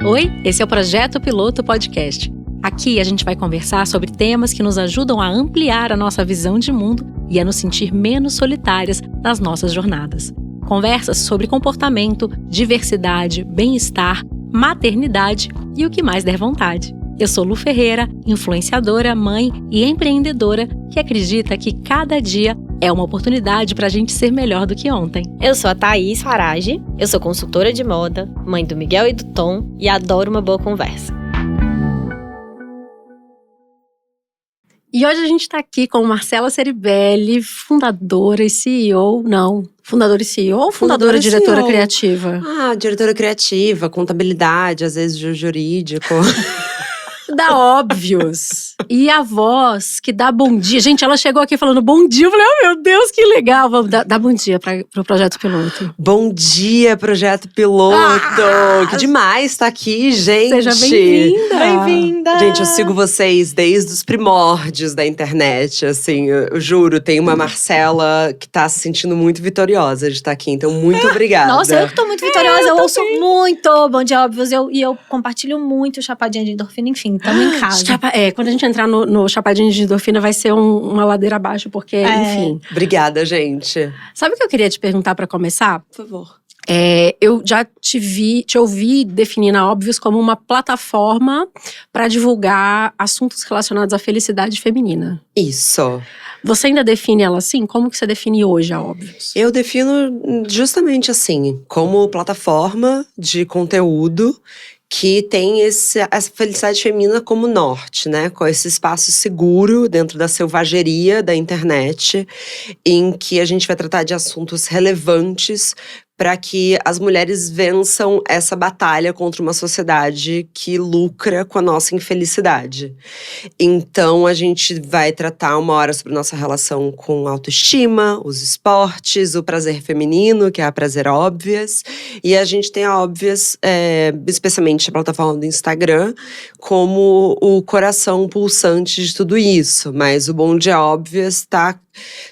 Oi, esse é o Projeto Piloto Podcast. Aqui a gente vai conversar sobre temas que nos ajudam a ampliar a nossa visão de mundo e a nos sentir menos solitárias nas nossas jornadas. Conversas sobre comportamento, diversidade, bem-estar, maternidade e o que mais der vontade. Eu sou Lu Ferreira, influenciadora, mãe e empreendedora que acredita que cada dia é uma oportunidade para a gente ser melhor do que ontem. Eu sou a Thaís Farage, eu sou consultora de moda, mãe do Miguel e do Tom e adoro uma boa conversa. E hoje a gente está aqui com Marcela Ceribelli, fundadora e CEO, fundadora e CEO ou fundadora e diretora CEO. Criativa? Diretora criativa, contabilidade, às vezes jurídico. Da Óbvios. E a voz que dá bom dia. Gente, ela chegou aqui falando bom dia. Eu falei, oh meu Deus, que legal. Vamos dar bom dia pro Projeto Piloto. Bom dia, Projeto Piloto. Que demais estar aqui, gente. Seja bem-vinda. Bem-vinda. Gente, eu sigo vocês desde os primórdios da internet, assim, eu juro. Tem uma Marcela que tá se sentindo muito vitoriosa de estar aqui, então muito obrigada. Nossa, eu que tô muito vitoriosa, eu ouço muito Bom Dia Óbvios e eu compartilho muito Chapadinha de Endorfina, enfim, tamo em casa. Quando a gente entrar no Chapadinho de Endorfina vai ser uma ladeira abaixo, porque, enfim. Obrigada, gente. Sabe o que eu queria te perguntar pra começar? Por favor. Eu já te ouvi definir na Óbvios como uma plataforma para divulgar assuntos relacionados à felicidade feminina. Isso. Você ainda define ela assim? Como que você define hoje a Óbvios? Eu defino justamente assim, como plataforma de conteúdo que tem essa felicidade feminina como norte, né? Com esse espaço seguro dentro da selvageria da internet, em que a gente vai tratar de assuntos relevantes para que as mulheres vençam essa batalha contra uma sociedade que lucra com a nossa infelicidade. Então, a gente vai tratar uma hora sobre nossa relação com autoestima, os esportes, o prazer feminino, que é a Prazer Óbvias. E a gente tem a Óbvias, especialmente a plataforma do Instagram, como o coração pulsante de tudo isso. Mas o Bom Dia Óbvias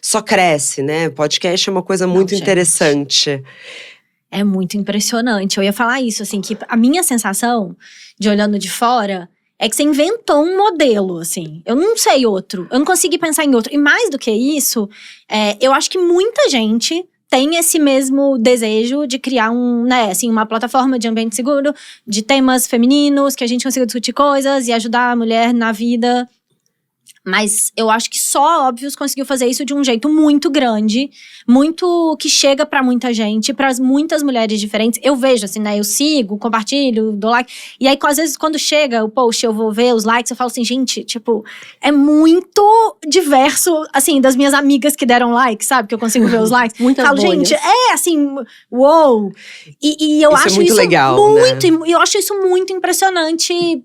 só cresce, né? Podcast é uma coisa muito interessante. É muito impressionante. Eu ia falar isso, assim, que a minha sensação, de olhando de fora, é que você inventou um modelo, assim. Eu não sei outro. Eu não consegui pensar em outro. E mais do que isso, eu acho que muita gente tem esse mesmo desejo de criar uma plataforma de ambiente seguro, de temas femininos, que a gente consiga discutir coisas e ajudar a mulher na vida. Mas eu acho que só a Óbvios conseguiu fazer isso de um jeito muito grande, muito que chega pra muita gente, para muitas mulheres diferentes. Eu vejo assim, né? Eu sigo, compartilho, dou like. E aí, às vezes, quando chega o post, eu vou ver os likes, eu falo assim, gente, tipo, é muito diverso, assim, das minhas amigas que deram like, sabe? Que eu consigo ver os likes. Muitas falo, bolhas. gente, assim, uou! E eu acho muito isso legal, muito, né? eu acho isso muito impressionante.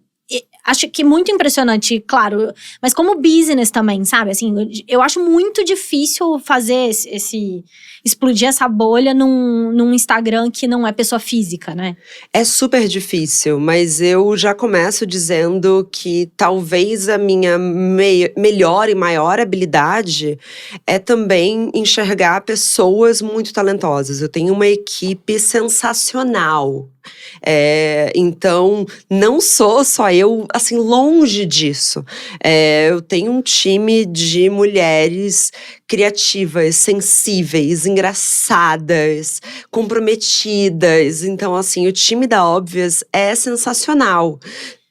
Acho que muito impressionante, claro, mas como business também, sabe? Assim, eu acho muito difícil fazer explodir essa bolha num Instagram que não é pessoa física, né? É super difícil, mas eu já começo dizendo que talvez a minha melhor e maior habilidade é também enxergar pessoas muito talentosas. Eu tenho uma equipe sensacional. Então, não sou só eu, assim, longe disso. Eu tenho um time de mulheres criativas, sensíveis, engraçadas, comprometidas. Então, assim, o time da Óbvias é sensacional.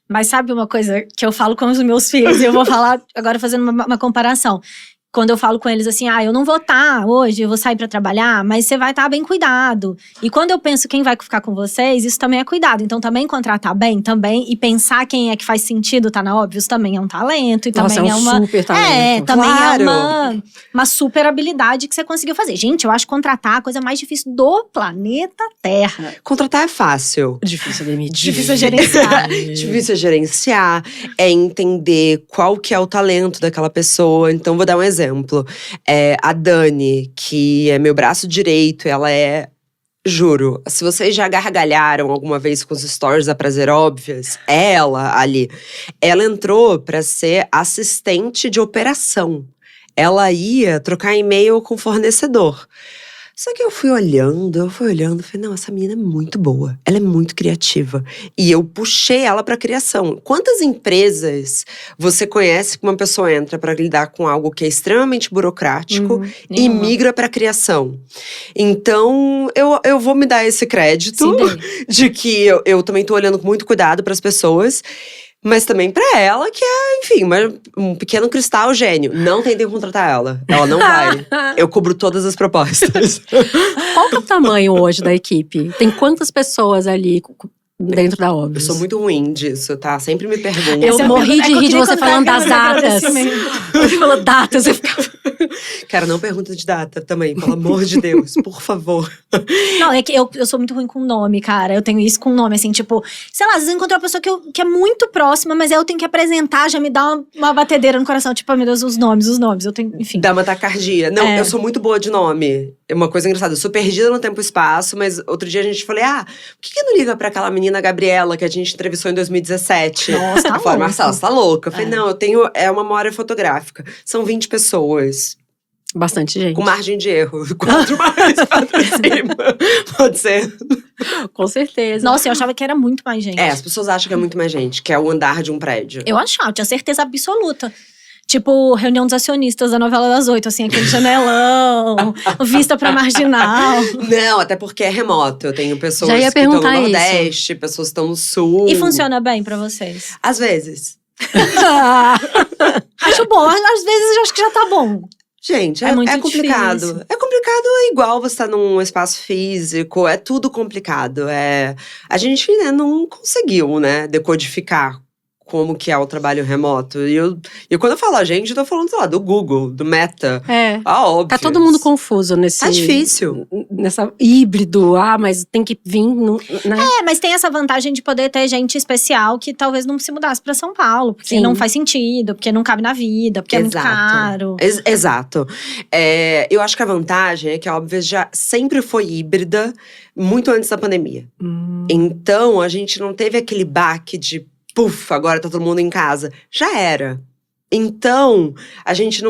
Mas sabe uma coisa que eu falo com os meus filhos? E eu vou falar agora fazendo uma comparação. Quando eu falo com eles assim, eu não vou estar hoje, eu vou sair pra trabalhar, mas você vai estar bem cuidado. E quando eu penso quem vai ficar com vocês, isso também é cuidado. Então também contratar bem, também, e pensar quem é que faz sentido tá na Óbvios, também é um talento. E Nossa, também é um super talento. Também Claro. é uma super habilidade que você conseguiu fazer. Gente, eu acho contratar a coisa mais difícil do planeta Terra. Contratar é fácil. Difícil demitir. Difícil gerenciar. Difícil gerenciar, é entender qual que é o talento daquela pessoa. Então, vou dar um exemplo. A Dani, que é meu braço direito, ela juro, se vocês já gargalharam alguma vez com os stories da Prazer Óbvias, ela ali. Ela entrou pra ser assistente de operação. Ela ia trocar e-mail com o fornecedor. Só que eu fui olhando, falei, não, essa menina é muito boa, ela é muito criativa. E eu puxei ela pra criação. Quantas empresas você conhece que uma pessoa entra pra lidar com algo que é extremamente burocrático e nenhuma. migra pra criação? Então, eu vou me dar esse crédito de que eu também tô olhando com muito cuidado pras pessoas. Mas também pra ela, que é, enfim, um pequeno cristal gênio. Não tentem contratar ela. Ela não vai. Eu cubro todas as propostas. Qual que é o tamanho hoje da equipe? Tem quantas pessoas ali dentro da Óbvios? Eu sou muito ruim disso, tá? Sempre me perguntam. Eu morri de rir de você falando das datas. Você falou datas, eu ficava… Cara, não pergunta de data também, pelo amor de Deus, por favor. Não, é que eu sou muito ruim com nome, cara. Eu tenho isso com nome, assim, tipo… Sei lá, às vezes eu encontro uma pessoa que é muito próxima, mas aí eu tenho que apresentar, já me dá uma batedeira no coração. Tipo, meu Deus, os nomes. Eu tenho, enfim. Dá uma taquicardia. Não, eu sou muito boa de nome. É uma coisa engraçada, eu sou perdida no tempo e espaço, mas outro dia a gente falou, por que não liga pra aquela menina Gabriela que a gente entrevistou em 2017? Nossa, tá louca. Marcela, você tá louca? Eu falei, não, eu tenho, uma memória fotográfica. São 20 pessoas. Bastante gente. Com margem de erro. 4 mais, 4 em cima. Pode ser. Com certeza. Nossa, eu achava que era muito mais gente. As pessoas acham que é muito mais gente, que é o andar de um prédio. Eu achava, eu tinha certeza absoluta. Tipo, reunião dos acionistas da novela das 8, assim, aquele janelão, vista pra marginal. Não, até porque é remoto. Eu tenho pessoas Já ia que estão no perguntar Nordeste, pessoas que estão no Sul. E funciona bem pra vocês? Às vezes. Acho bom, às vezes eu acho que já tá bom. Gente, É muito complicado. difícil. É complicado igual você tá num espaço físico, é tudo complicado. A gente, não conseguiu, decodificar como que é o trabalho remoto. E quando eu falo a gente, eu tô falando, sei lá, do Google, do Meta. Óbvio. Tá todo mundo confuso nesse… Tá difícil. Nessa híbrido, mas tem que vir, né? Mas tem essa vantagem de poder ter gente especial que talvez não se mudasse pra São Paulo. Porque Sim. não faz sentido, porque não cabe na vida, porque é muito caro. Exato. Eu acho que a vantagem é que a Óbvios já sempre foi híbrida, muito antes da pandemia. Então, a gente não teve aquele baque de… Puf, agora tá todo mundo em casa. Já era. Então, a gente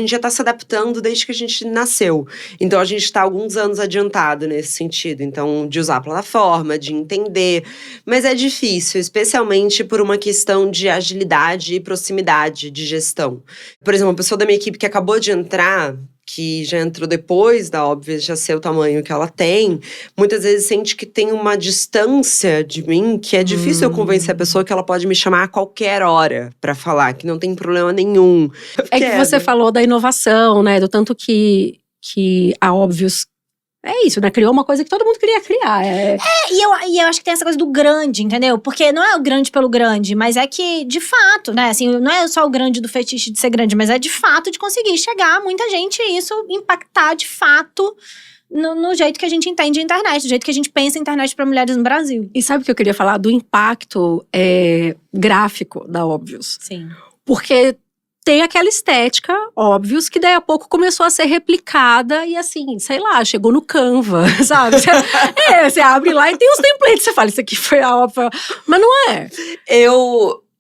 já tá se adaptando desde que a gente nasceu. Então, a gente tá alguns anos adiantado nesse sentido. Então, de usar a plataforma, de entender. Mas é difícil, especialmente por uma questão de agilidade e proximidade de gestão. Por exemplo, uma pessoa da minha equipe que acabou de entrar, que já entrou depois da Óbvios já ser o tamanho que ela tem, muitas vezes sente que tem uma distância de mim que é difícil eu convencer a pessoa que ela pode me chamar a qualquer hora pra falar, que não tem problema nenhum. É que você falou da inovação, né? Do tanto que a Óbvios… É isso, né? Criou uma coisa que todo mundo queria criar. E eu acho que tem essa coisa do grande, entendeu? Porque não é o grande pelo grande, mas é que, de fato, né? Assim, não é só o grande do fetiche de ser grande, mas é de fato de conseguir chegar a muita gente e isso impactar, de fato, no jeito que a gente entende a internet, do jeito que a gente pensa a internet para mulheres no Brasil. E sabe o que eu queria falar? Do impacto gráfico da Óbvios. Sim. Porque tem aquela estética, Óbvios, que daí a pouco começou a ser replicada e assim, sei lá, chegou no Canva, sabe? Você abre lá e tem os templates, você fala, isso aqui foi a Óbvios, mas não é.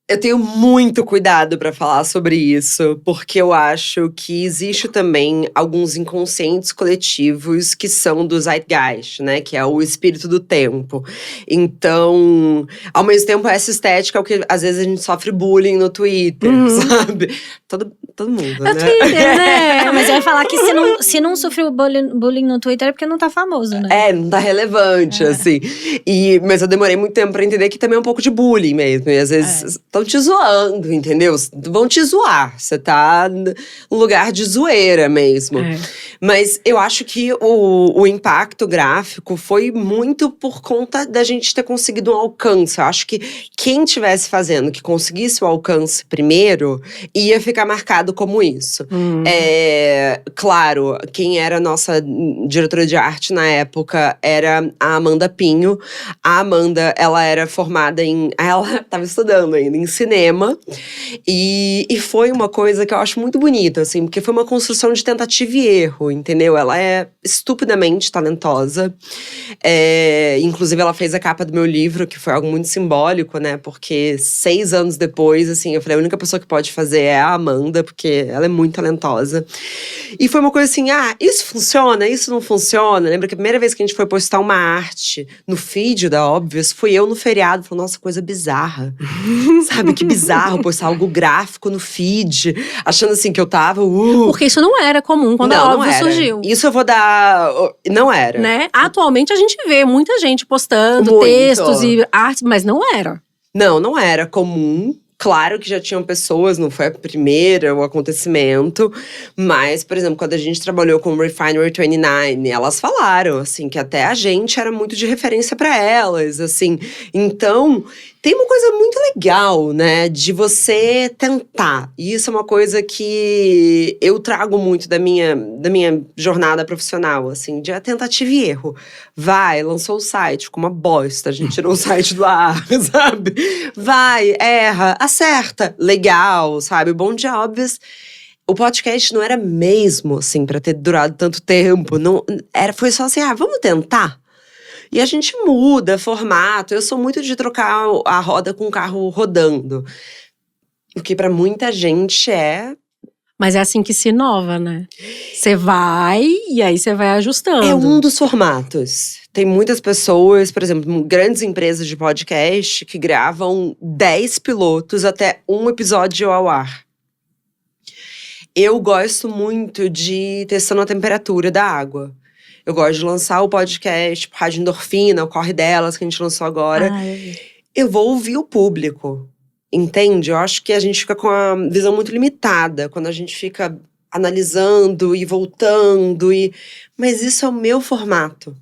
Eu tenho muito cuidado pra falar sobre isso, porque eu acho que existe também alguns inconscientes coletivos que são do Zeitgeist, né? Que é o espírito do tempo. Então, ao mesmo tempo, essa estética é o que às vezes a gente sofre bullying no Twitter, sabe? Todo mundo, né? Twitter, né? Não, mas eu ia falar que se não sofreu bullying no Twitter é porque não tá famoso, né? Não tá relevante, assim. Mas eu demorei muito tempo pra entender que também é um pouco de bullying mesmo. E às vezes estão te zoando, entendeu? Vão te zoar. Você tá no lugar de zoeira mesmo. Mas eu acho que o impacto gráfico foi muito por conta da gente ter conseguido um alcance. Eu acho que quem estivesse fazendo, que conseguisse o alcance primeiro, ia ficar marcado como isso. Claro, quem era a nossa diretora de arte na época era a Amanda Pinho. A Amanda, ela era formada ela estava estudando ainda em em cinema. E foi uma coisa que eu acho muito bonita, assim, porque foi uma construção de tentativa e erro, entendeu? Ela é estupidamente talentosa. Inclusive, ela fez a capa do meu livro, que foi algo muito simbólico, né? Porque 6 anos depois, assim, eu falei, a única pessoa que pode fazer é a Amanda, porque ela é muito talentosa. E foi uma coisa assim, isso funciona, isso não funciona. Lembra que a primeira vez que a gente foi postar uma arte no feed da Óbvios, fui eu no feriado, falei, nossa, coisa bizarra. Sabe, que bizarro postar algo gráfico no feed, achando assim que eu tava… Porque isso não era comum quando a Óbvios surgiu. Isso eu vou dar… Não era. Né? Atualmente a gente vê muita gente postando muito. Textos e artes, mas não era. Não era comum. Claro que já tinham pessoas, não foi a primeira o acontecimento. Mas, por exemplo, quando a gente trabalhou com o Refinery 29, elas falaram, assim, que até a gente era muito de referência para elas, assim. Então, tem uma coisa muito legal, né, de você tentar. E isso é uma coisa que eu trago muito da minha jornada profissional, assim, de tentativa e erro. Vai, lançou o site, ficou uma bosta, a gente tirou o site do ar, sabe? Vai, erra, acerta, legal, sabe? O bom de Óbvios, o podcast não era mesmo, assim, pra ter durado tanto tempo. Não, foi só assim, vamos tentar? E a gente muda formato. Eu sou muito de trocar a roda com o carro rodando. O que pra muita gente é… Mas é assim que se inova, né? Você vai e aí você vai ajustando. É um dos formatos. Tem muitas pessoas, por exemplo, grandes empresas de podcast que gravam 10 pilotos até um episódio ao ar. Eu gosto muito de testando a temperatura da água. Eu gosto de lançar o podcast, tipo Rádio Endorfina, o Corre Delas, que a gente lançou agora. Eu vou ouvir o público. Entende? Eu acho que a gente fica com a visão muito limitada quando a gente fica analisando e voltando. Mas isso é o meu formato.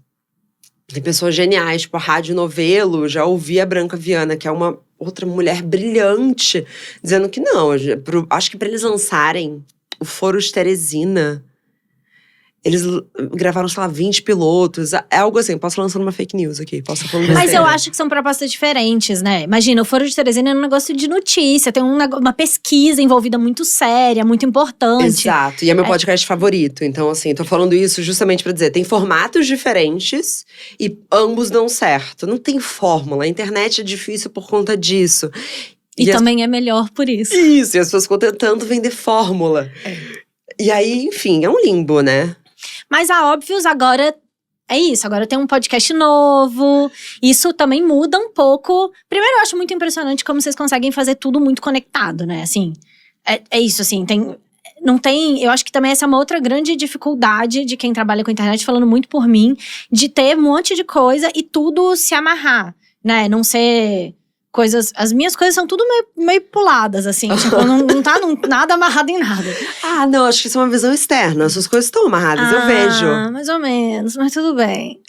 Tem pessoas geniais, tipo a Rádio Novelo. Já ouvi a Branca Viana, que é uma outra mulher brilhante, dizendo que não. Acho que para eles lançarem o Foro de Teresina, eles gravaram, sei lá, 20 pilotos. É algo assim, posso lançar uma fake news aqui. Mas eu acho que são propostas diferentes, né? Imagina, o Foro de Teresina é um negócio de notícia. Tem uma pesquisa envolvida muito séria, muito importante. Exato, e é meu podcast favorito. Então, assim, tô falando isso justamente pra dizer, tem formatos diferentes e ambos dão certo. Não tem fórmula, a internet é difícil por conta disso. E também é melhor por isso. Isso, e as pessoas ficam tentando vender fórmula. E aí, enfim, é um limbo, né? Mas a Óbvios agora é isso, agora tem um podcast novo. Isso também muda um pouco. Primeiro, eu acho muito impressionante como vocês conseguem fazer tudo muito conectado, né? Assim, é isso, assim, não tem… Eu acho que também essa é uma outra grande dificuldade de quem trabalha com internet, falando muito por mim, de ter um monte de coisa e tudo se amarrar, né? Não ser… coisas… As minhas coisas são tudo meio puladas, assim. Tipo, não tá nada amarrado em nada. Não, acho que isso é uma visão externa. As suas coisas estão amarradas, eu vejo. Mais ou menos, mas tudo bem.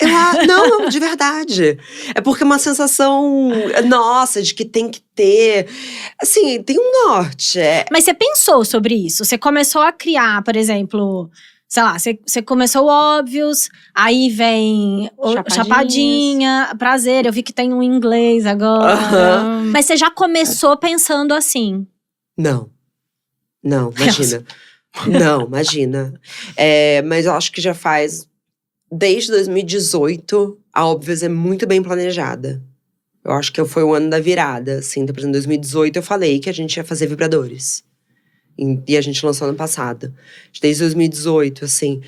Não, de verdade. É porque é uma sensação, nossa, de que tem que ter… Assim, tem um norte. Mas você pensou sobre isso? Você começou a criar, por exemplo… Sei lá, você começou o Óbvios, aí vem o Chapadinha, Prazer, eu vi que tem um em inglês agora. Mas você já começou pensando assim? Não, imagina. Não, imagina. Mas eu acho que já faz… Desde 2018, a Óbvios é muito bem planejada. Eu acho que foi o ano da virada, assim. Então, por exemplo, em 2018 eu falei que a gente ia fazer vibradores. E a gente lançou ano passado. Desde 2018, assim.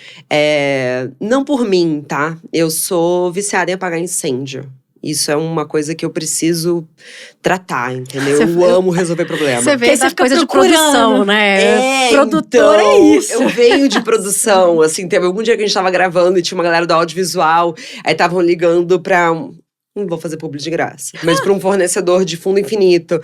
Não por mim, tá? Eu sou viciada em apagar incêndio. Isso é uma coisa que eu preciso tratar, entendeu? Eu amo resolver problemas. Você vê essa coisa de produção, né? Produtor então, é isso. Eu venho de produção, assim. Teve algum dia que a gente tava gravando e tinha uma galera do audiovisual. Aí estavam ligando pra… Não vou fazer publi de graça. Mas pra um fornecedor de fundo infinito.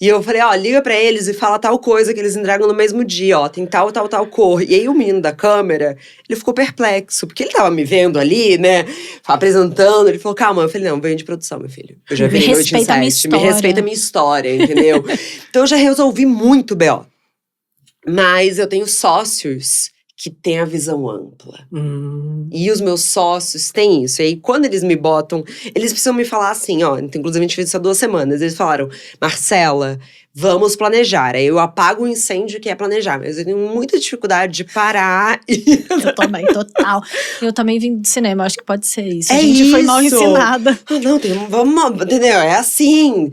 E eu falei, liga pra eles e fala tal coisa que eles entregam no mesmo dia, tem tal cor. E aí o menino da câmera, ele ficou perplexo. Porque ele tava me vendo ali, né, apresentando. Ele falou, calma. Eu falei, não, venho de produção, meu filho. Eu já venho noite em sete. Me respeita a minha história, entendeu? Então eu já resolvi muito B.O. Mas eu tenho sócios que tem a visão ampla. E os meus sócios têm isso. E aí, quando eles me botam, eles precisam me falar assim, ó. Inclusive, a gente fez isso há 2 semanas. Eles falaram, Marcela, vamos planejar. Aí eu apago o incêndio que é planejar. Mas eu tenho muita dificuldade de parar e… Eu também, total. Eu também vim do cinema, acho que pode ser isso. É A gente foi mal isso. ensinada. Ah, não, vamos, entendeu? É assim.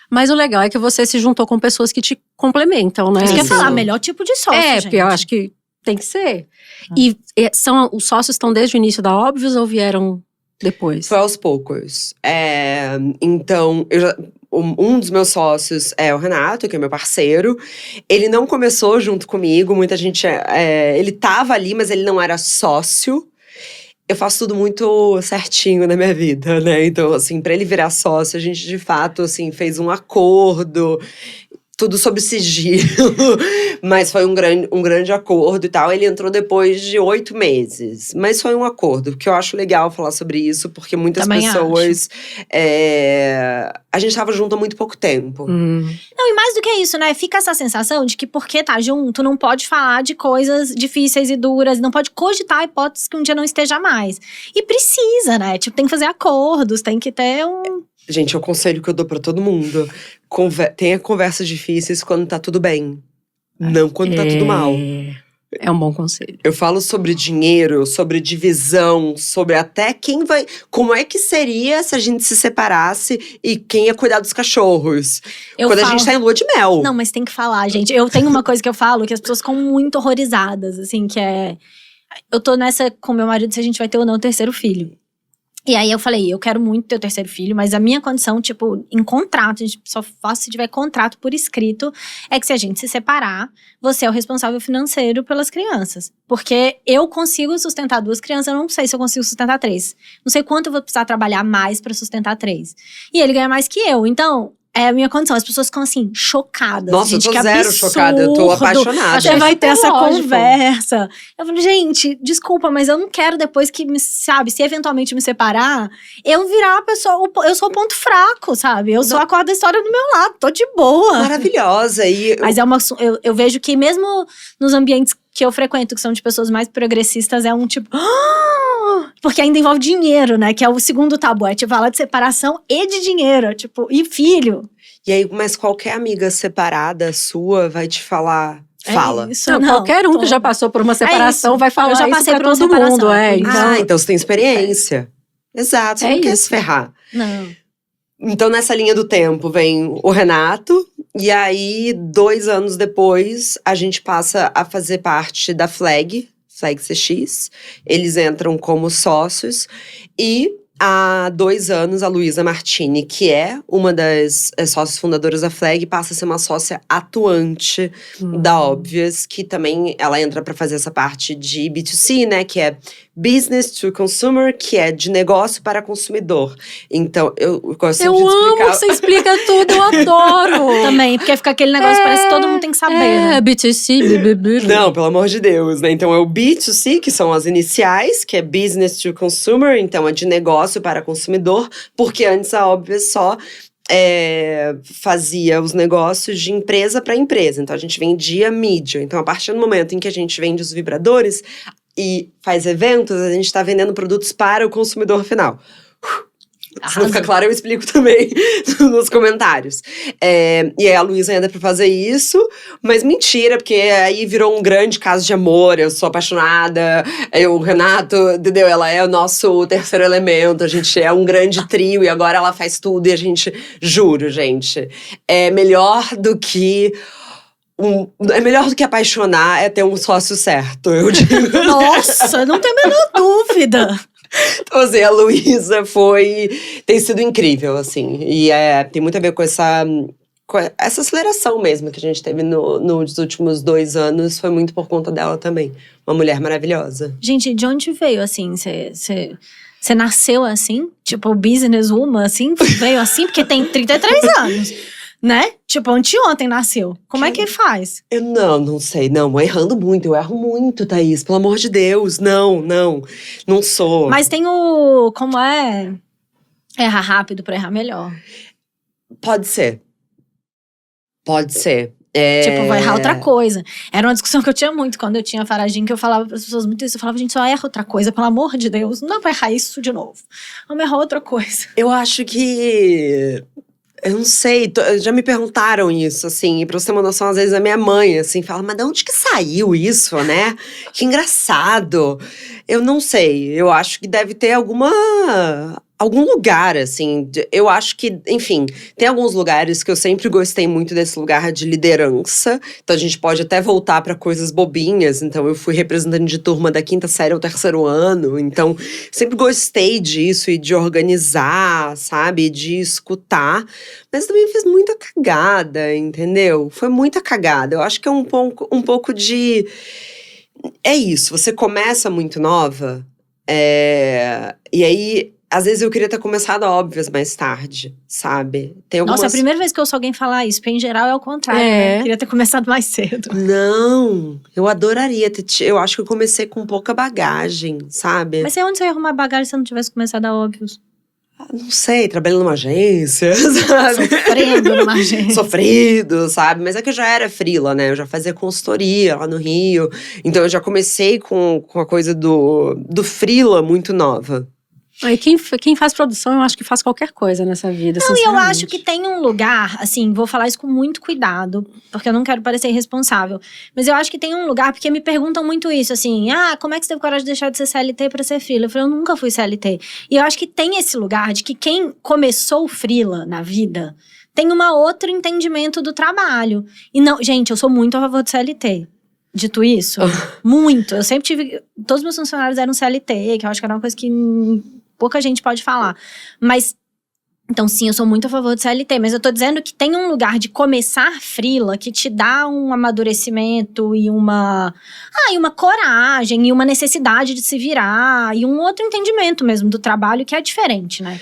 Mas o legal é que você se juntou com pessoas que te complementam, né? Isso que eu ia Isso. falar, melhor tipo de sócio, gente. Porque eu acho que tem que ser. E os sócios estão desde o início da Óbvios ou vieram depois? Foi aos poucos. Então, um dos meus sócios é o Renato, que é meu parceiro. Ele não começou junto comigo, muita gente… ele tava ali, mas ele não era sócio. Eu faço tudo muito certinho na minha vida, né? Então, assim, pra ele virar sócio, a gente, de fato, assim, fez um acordo… Tudo sob sigilo, mas foi um grande acordo e tal. Ele entrou depois de 8 meses, mas foi um acordo, que eu acho legal falar sobre isso, porque muitas Também pessoas… a gente tava junto há muito pouco tempo. Não, e mais do que isso, né? Fica essa sensação de que porque tá junto, não pode falar de coisas difíceis e duras, não pode cogitar a hipótese que um dia não esteja mais. E precisa, né? Tipo, tem que fazer acordos, tem que ter um… Gente, é o conselho que eu dou pra todo mundo. Tenha conversas difíceis quando tá tudo bem. Não quando tá tudo mal. É um bom conselho. Eu falo sobre dinheiro, sobre divisão, sobre até quem vai… Como é que seria se a gente se separasse e quem ia cuidar dos cachorros? Quando a gente tá em lua de mel. Não, mas tem que falar, gente. Eu tenho uma coisa que eu falo que as pessoas ficam muito horrorizadas, assim, que é… Eu tô nessa com meu marido se a gente vai ter ou não o 3º filho. E aí eu falei, eu quero muito ter o 3º filho, mas a minha condição, tipo, em contrato, a gente só faz se tiver contrato por escrito, é que se a gente se separar, você é o responsável financeiro pelas crianças. Porque eu consigo sustentar 2 crianças, eu não sei se eu consigo sustentar 3. Não sei quanto eu vou precisar trabalhar mais pra sustentar 3. E ele ganha mais que eu, então… É a minha condição, as pessoas ficam assim, chocadas. Nossa, gente, eu tô que zero absurdo. chocada, eu tô apaixonada. Você vai ter essa lógico. conversa. Eu falei, gente, desculpa, mas eu não quero depois que, sabe, se eventualmente me separar, eu virar a pessoa, eu sou o ponto fraco, sabe? Eu sou a corda da história do meu lado, tô de boa. Maravilhosa. Mas eu vejo que mesmo nos ambientes que eu frequento, que são de pessoas mais progressistas, é um tipo… Porque ainda envolve dinheiro, né? Que é o segundo tabu. É tipo, falar de separação e de dinheiro. Tipo, e filho. E aí, mas qualquer amiga separada sua vai te falar… Fala. Isso, Não, qualquer um que já passou por uma separação vai falar Eu já isso passei pra por uma todo separação, mundo. é por isso. Então você tem experiência. Exato, você É não quer isso. se ferrar. Não. Então, nessa linha do tempo, vem o Renato. E aí, 2 anos depois, a gente passa a fazer parte da Flag CX. Eles entram como sócios. E há 2 anos, a Luísa Martini, que é uma das sócias fundadoras da Flag, passa a ser uma sócia atuante da Óbvias, que também ela entra para fazer essa parte de B2C, né? Que é Business to Consumer, que é de negócio para consumidor. Então, eu gosto Eu de amo explicar… que você explica tudo, eu adoro. Também, porque fica aquele negócio, parece que todo mundo tem que saber, né? B2C, Não, pelo amor de Deus, né? Então é o B2C, que são as iniciais, que é Business to Consumer, então é de negócio para consumidor, porque antes a Óbvias só fazia os negócios de empresa para empresa. Então a gente vendia mídia. Então a partir do momento em que a gente vende os vibradores e faz eventos, a gente está vendendo produtos para o consumidor final. Se não fica claro, eu explico também nos comentários. E aí a Luísa ainda pra fazer isso, mas mentira, porque aí virou um grande caso de amor, eu sou apaixonada, o Renato, entendeu? Ela é o nosso 3º elemento, a gente é um grande trio e agora ela faz tudo e a gente, juro, gente, é melhor do que… é melhor do que apaixonar, é ter um sócio certo, eu digo. Nossa, não tenho a menor dúvida. Então, assim, a Luísa tem sido incrível, assim. E tem muito a ver com essa aceleração mesmo que a gente teve nos últimos 2 anos. Foi muito por conta dela também. Uma mulher maravilhosa. Gente, de onde veio, assim, você nasceu assim? Tipo, businesswoman, assim? Veio assim? Porque tem 33 anos, né? Tipo, anteontem nasceu. Como é que faz? Eu não sei. Não, errando muito. Eu erro muito, Thaís. Pelo amor de Deus. Não sou. Mas tem como é? Errar rápido pra errar melhor. Pode ser. Tipo, vai errar outra coisa. Era uma discussão que eu tinha muito quando eu tinha Faragim, que eu falava para as pessoas muito isso. Eu falava, gente, só erra outra coisa, pelo amor de Deus. Não dá pra errar isso de novo. Vamos errar outra coisa. Eu acho que… Eu não sei, já me perguntaram isso, assim, e pra você ter uma noção, às vezes a minha mãe, assim, fala, mas de onde que saiu isso, né? Que engraçado. Eu não sei, eu acho que deve ter algum lugar, assim, eu acho que, enfim, tem alguns lugares que eu sempre gostei muito desse lugar de liderança, então a gente pode até voltar pra coisas bobinhas, então eu fui representante de turma da 5ª série ao 3º ano, então sempre gostei disso e de organizar, sabe, de escutar, mas também fiz muita cagada, entendeu? Foi muita cagada, eu acho que é um pouco de… É isso, você começa muito nova, e aí… Às vezes eu queria ter começado óbvias mais tarde, sabe? Tem algumas… Nossa, é a primeira vez que eu ouço alguém falar isso, porque em geral é o contrário, né? Queria ter começado mais cedo. Não, eu adoraria ter… Eu acho que eu comecei com pouca bagagem, sabe? Mas onde você ia arrumar bagagem se eu não tivesse começado a óbvios? Não sei, trabalhando numa agência, sabe? Sofrendo numa agência. Sofrido, sabe? Mas é que eu já era freela, né? Eu já fazia consultoria lá no Rio. Então eu já comecei com a coisa do freela muito nova. E quem faz produção, eu acho que faz qualquer coisa nessa vida, Não, e eu acho que tem um lugar, assim, vou falar isso com muito cuidado, porque eu não quero parecer irresponsável, mas eu acho que tem um lugar, porque me perguntam muito isso, assim, como é que você teve coragem de deixar de ser CLT pra ser freela? Eu falei, eu nunca fui CLT. E eu acho que tem esse lugar de que quem começou freela na vida tem um outro entendimento do trabalho. E não, gente, eu sou muito a favor do CLT. Dito isso, muito. Eu sempre tive… Todos os meus funcionários eram CLT, que eu acho que era uma coisa que pouca gente pode falar. Mas… Então, sim, eu sou muito a favor do CLT. Mas eu tô dizendo que tem um lugar de começar freela que te dá um amadurecimento e uma coragem e uma necessidade de se virar. E um outro entendimento mesmo do trabalho que é diferente, né?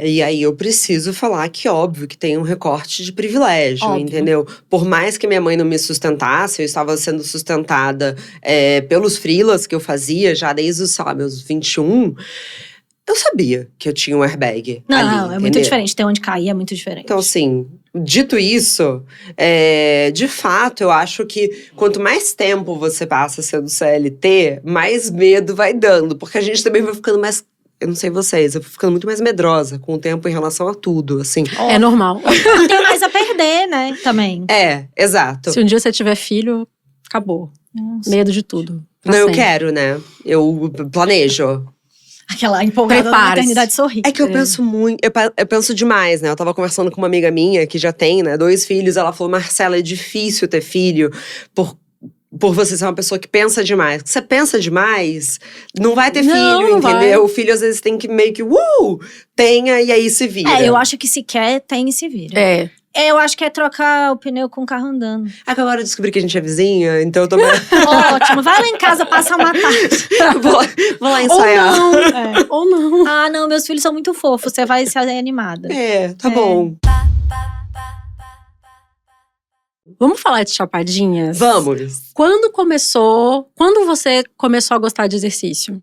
E aí eu preciso falar que óbvio que tem um recorte de privilégio, Óbvio. entendeu? Por mais que minha mãe não me sustentasse, eu estava sendo sustentada pelos freelas que eu fazia já desde os, sei lá, meus 21… Eu sabia que eu tinha um airbag Não, ali, é entendeu? muito diferente. Ter onde cair é muito diferente. Então, assim, dito isso, de fato, eu acho que quanto mais tempo você passa sendo CLT, mais medo vai dando. Porque a gente também vai ficando mais… Eu não sei vocês, eu vou ficando muito mais medrosa com o tempo em relação a tudo, assim. É normal. Tem mais a perder, né, também. Exato. Se um dia você tiver filho, acabou. Nossa. Medo de tudo. Não, eu quero, né? Eu planejo. Aquela empolgada da Prepare-se. maternidade sorri. É que eu penso muito, eu penso demais, né? Eu tava conversando com uma amiga minha que já tem, né, 2 filhos. Ela falou, Marcela, é difícil ter filho por você ser uma pessoa que pensa demais. Você pensa demais, não vai ter filho, não entendeu? vai. O filho às vezes tem que meio que, tenha e aí se vira. Eu acho que se quer, tem e se vira. Eu acho que é trocar o pneu com o carro andando. É que agora eu descobri que a gente é vizinha, então eu tô… Ótimo, vai lá em casa passar uma tarde. vou lá ensaiar. Ou não. Ah, não, meus filhos são muito fofos, você vai ser animada. Tá bom. Vamos falar de chapadinhas? Vamos. Quando você começou a gostar de exercício?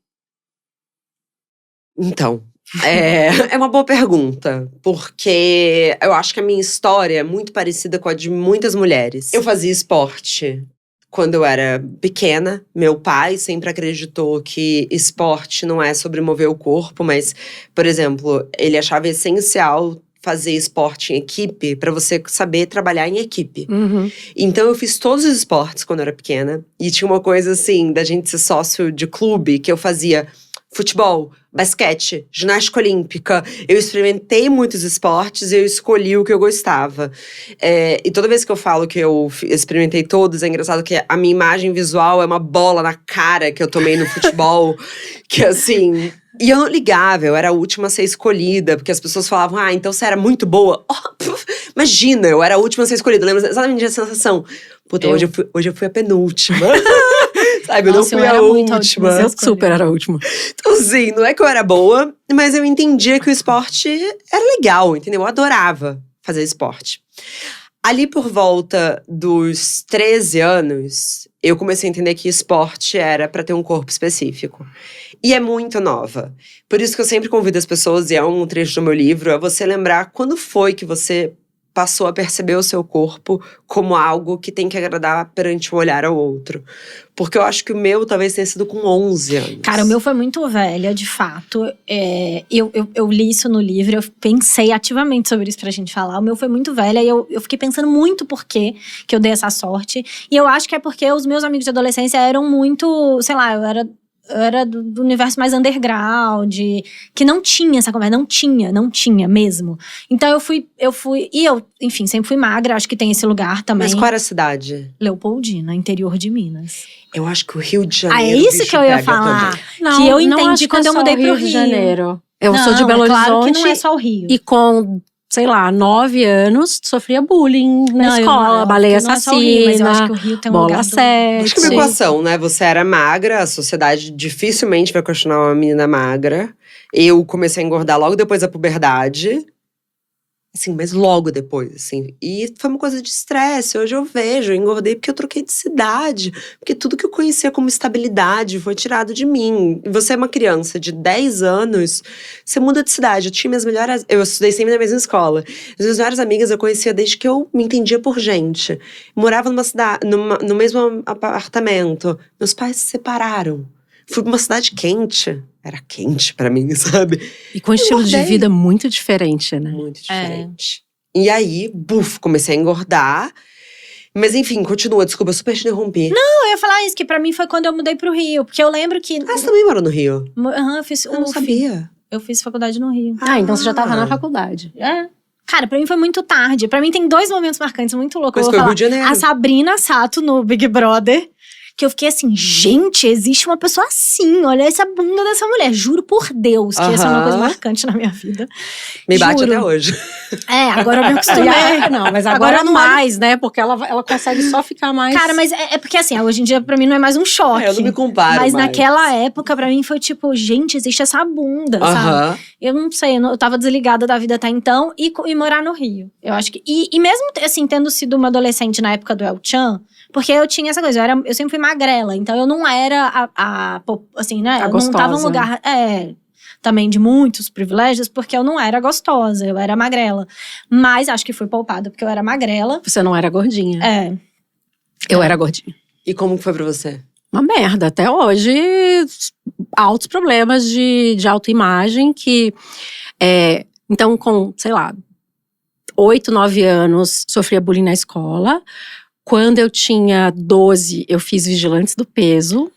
Então… É uma boa pergunta, porque eu acho que a minha história é muito parecida com a de muitas mulheres. Eu fazia esporte quando eu era pequena. Meu pai sempre acreditou que esporte não é sobre mover o corpo, mas, por exemplo, ele achava essencial fazer esporte em equipe para você saber trabalhar em equipe. Então eu fiz todos os esportes quando eu era pequena. E tinha uma coisa assim, da gente ser sócio de clube, que eu fazia futebol, basquete, ginástica olímpica. Eu experimentei muitos esportes e eu escolhi o que eu gostava. E toda vez que eu falo que eu experimentei todos, é engraçado que a minha imagem visual é uma bola na cara que eu tomei no futebol. Que assim… E eu não ligava, eu era a última a ser escolhida, porque as pessoas falavam, então você era muito boa. Imagina, eu era a última a ser escolhida. Lembra exatamente a sensação. Puta, hoje eu fui a penúltima. Sabe, Nossa, eu não fui a última. Eu super era a última. Então, assim, não é que eu era boa, mas eu entendia que o esporte era legal, entendeu? Eu adorava fazer esporte. Ali por volta dos 13 anos, eu comecei a entender que esporte era pra ter um corpo específico. E é muito nova. Por isso que eu sempre convido as pessoas, e é um trecho do meu livro, é você lembrar quando foi que você passou a perceber o seu corpo como algo que tem que agradar perante o olhar ao outro? Porque eu acho que o meu talvez tenha sido com 11 anos. Cara, o meu foi muito velha, de fato. Eu li isso no livro, eu pensei ativamente sobre isso pra gente falar. O meu foi muito velha e eu fiquei pensando muito por que eu dei essa sorte. E eu acho que é porque os meus amigos de adolescência eram muito, sei lá, eu era do universo mais underground, que não tinha essa conversa, não tinha mesmo. Então enfim, sempre fui magra, acho que tem esse lugar também. Mas qual era a cidade? Leopoldina, interior de Minas. Eu acho que o Rio de Janeiro. É isso que eu ia falar. Não, que eu não entendi acho quando que é eu só mudei pro Rio de Janeiro. Eu sou de Belo Horizonte. Claro que não é só o Rio. E com, sei lá, 9 anos, sofria bullying na escola, baleia assassina, mas eu acho que o Rio tem um bola lugar 7. Acho que é uma equação, né? Você era magra, a sociedade dificilmente vai questionar uma menina magra. Eu comecei a engordar logo depois da puberdade. Assim, mas logo depois, assim. E foi uma coisa de estresse. Hoje eu vejo, eu engordei porque eu troquei de cidade. Porque tudo que eu conhecia como estabilidade foi tirado de mim. E você é uma criança de 10 anos, você muda de cidade. Eu tinha minhas melhores… Eu estudei sempre na mesma escola. As minhas melhores amigas eu conhecia desde que eu me entendia por gente. Morava numa cidade, no mesmo apartamento. Meus pais se separaram. Fui pra uma cidade quente. Era quente pra mim, sabe? E com um estilo de vida muito diferente, né? Muito diferente. E aí, comecei a engordar. Mas enfim, continua. Desculpa, eu super te interrompi. Não, eu ia falar isso, que pra mim foi quando eu mudei pro Rio. Porque eu lembro que… Ah, você também mora no Rio? Eu fiz… Eu não sabia. Eu fiz faculdade no Rio. Então você já tava na faculdade. Cara, pra mim foi muito tarde. Pra mim tem 2 momentos marcantes muito loucos. Mas Eu foi vou Rio de falar. Janeiro. A Sabrina Sato no Big Brother. Que eu fiquei assim, gente, existe uma pessoa assim. Olha essa bunda dessa mulher. Juro por Deus que essa é uma coisa marcante na minha vida. Me bate Juro. até hoje. Agora eu me acostumei. Não, mas agora não mais, né? Porque ela consegue só ficar mais… Cara, mas é porque assim, hoje em dia pra mim não é mais um choque. Eu não me comparo Mas mais. naquela época pra mim foi tipo, gente, existe essa bunda, sabe? Eu não sei, eu tava desligada da vida até então. E morar no Rio. Eu acho que… E mesmo assim, tendo sido uma adolescente na época do El Chan… Porque eu tinha essa coisa, eu sempre fui magrela. Então eu não era assim, né? Eu não tava num lugar… também de muitos privilégios, porque eu não era gostosa, eu era magrela. Mas acho que fui poupada, porque eu era magrela. Você não era gordinha. Eu era gordinha. E como foi pra você? Uma merda. Até hoje, altos problemas de autoimagem que… então, com, sei lá, 8, 9 anos, sofria bullying na escola. Quando eu tinha 12, eu fiz Vigilantes do Peso.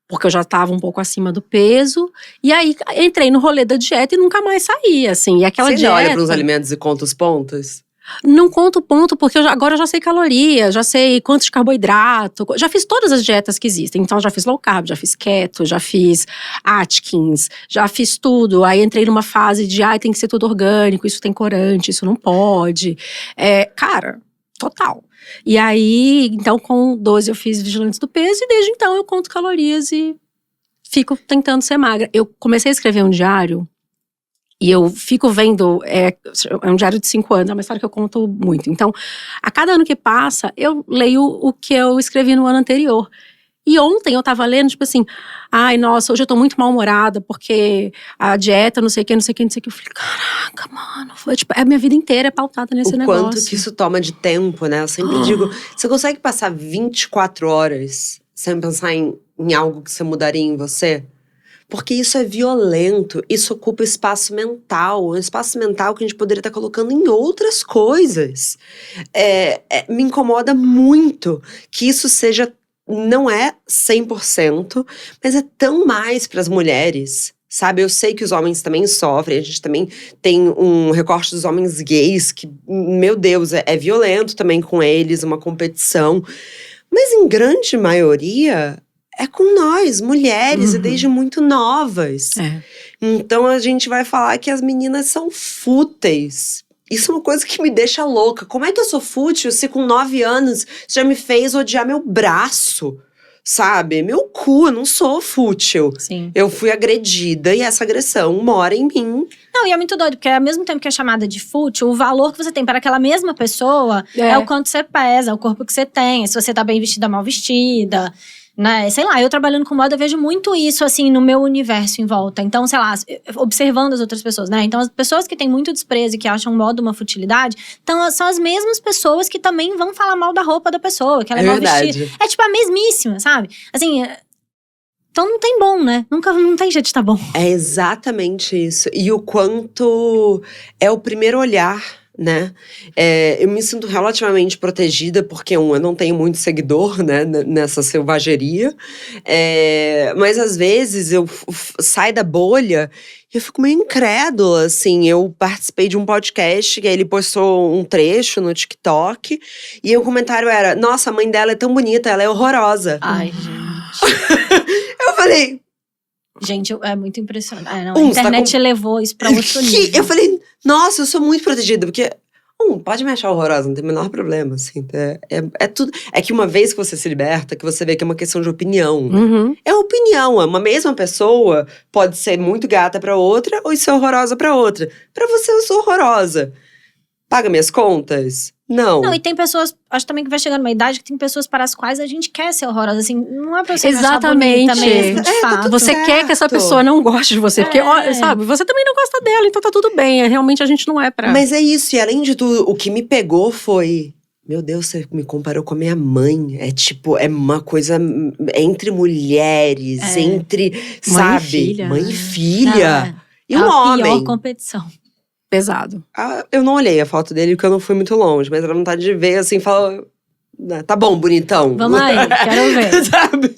Porque eu já estava um pouco acima do peso. E aí, entrei no rolê da dieta e nunca mais saí, assim. E aquela Você dieta… olha para os alimentos e conta os pontos? Não conto ponto, porque agora eu já sei caloria, já sei quanto de carboidrato. Já fiz todas as dietas que existem. Então, já fiz low carb, já fiz keto, já fiz Atkins, já fiz tudo. Aí, entrei numa fase de, tem que ser tudo orgânico, isso tem corante, isso não pode. Cara, total. E aí, então, com 12 eu fiz Vigilantes do Peso. E desde então eu conto calorias e fico tentando ser magra. Eu comecei a escrever um diário. E eu fico vendo, é um diário de 5 anos, é uma história que eu conto muito. Então, a cada ano que passa, eu leio o que eu escrevi no ano anterior. E ontem eu tava lendo, tipo assim, nossa, hoje eu tô muito mal-humorada, porque a dieta, não sei o que. Eu falei, caraca, mano, foi, tipo, a minha vida inteira é pautada nesse negócio. O quanto que isso toma de tempo, né? Eu sempre digo, você consegue passar 24 horas sem pensar em algo que você mudaria em você? Porque isso é violento, isso ocupa espaço mental, um espaço mental que a gente poderia estar colocando em outras coisas. Me incomoda muito que isso seja, não é 100%, mas é tão mais para as mulheres, sabe? Eu sei que os homens também sofrem, a gente também tem um recorte dos homens gays que, meu Deus, é violento também com eles, uma competição. Mas em grande maioria… é com nós, mulheres, e desde muito novas. Então a gente vai falar que as meninas são fúteis. Isso é uma coisa que me deixa louca. Como é que eu sou fútil se com 9 anos já me fez odiar meu braço? Sabe? Meu cu, eu não sou fútil. Sim. Eu fui agredida e essa agressão mora em mim. Não, e é muito doido, porque ao mesmo tempo que é chamada de fútil, o valor que você tem para aquela mesma pessoa é o quanto você pesa, o corpo que você tem, se você tá bem vestida, mal vestida. né? Sei lá, eu trabalhando com moda, eu vejo muito isso, assim, no meu universo em volta. Então, sei lá, observando as outras pessoas, né? Então, as pessoas que têm muito desprezo e que acham moda uma futilidade, então, são as mesmas pessoas que também vão falar mal da roupa da pessoa, que ela é mal vestida. É tipo a mesmíssima, sabe? Assim, então não tem bom, né? Não tem jeito de estar bom. É exatamente isso. E o quanto é o primeiro olhar, né? Eu me sinto relativamente protegida, porque eu não tenho muito seguidor, né, nessa selvageria. Mas às vezes eu saio da bolha e eu fico meio incrédula, assim. Eu participei de um podcast, que ele postou um trecho no TikTok, e o comentário era: nossa, a mãe dela é tão bonita, ela é horrorosa. Ai, gente. Eu falei… Gente, é muito impressionante. A internet levou isso pra outro nível. Eu falei, nossa, eu sou muito protegida, porque… pode me achar horrorosa, não tem o menor problema, assim. É tudo… É que uma vez que você se liberta, que você vê que é uma questão de opinião. Uhum. É opinião, uma mesma pessoa pode ser muito gata pra outra ou ser horrorosa pra outra. Pra você, eu sou horrorosa. Paga minhas contas? Não, e tem pessoas, acho também que vai chegando uma idade que tem pessoas para as quais a gente quer ser horrorosa, assim, não é pra você achar bonita mesmo, de fato. Você quer que essa pessoa não goste de você, porque, sabe, você também não gosta dela, então tá tudo bem, realmente a gente não é pra… Mas é isso, e além de tudo, o que me pegou foi… Meu Deus, você me comparou com a minha mãe. É uma coisa entre mulheres, entre, sabe? Mãe e filha. E um homem. A pior competição. Pesado. Eu não olhei a foto dele porque eu não fui muito longe, mas era vontade de ver, assim, falar… Tá bom, bonitão. Vamos aí, quero ver. Sabe?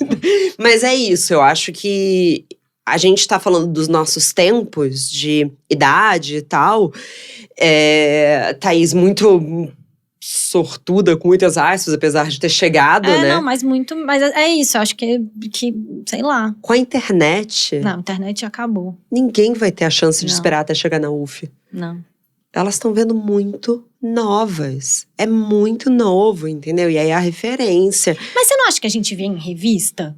Mas é isso, eu acho que a gente tá falando dos nossos tempos de idade e tal. Thaís muito sortuda, com muitas aspas, apesar de ter chegado, né? Não, mas é isso, eu acho que, sei lá. Com a internet… Não, a internet acabou. Ninguém vai ter a chance de esperar até chegar na UF. Não. Elas estão vendo muito novas. É muito novo, entendeu? E aí a referência… Mas você não acha que a gente vê em revista?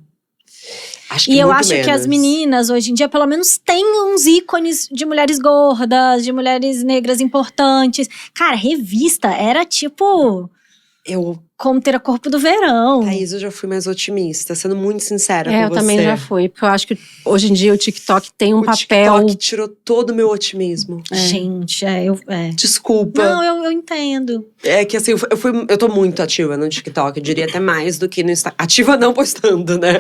Acho que e eu muito acho menos. que as meninas, hoje em dia, pelo menos têm uns ícones de mulheres gordas, de mulheres negras importantes. Cara, revista era tipo… Como ter a corpo do verão. Thaís, eu já fui mais otimista, sendo muito sincera com você. Eu também já fui, porque eu acho que hoje em dia o TikTok tem um papel… O TikTok tirou todo o meu otimismo. Gente, Desculpa. Não, eu entendo. É que assim, eu tô muito ativa no TikTok, eu diria até mais do que no Instagram. Ativa não postando, né?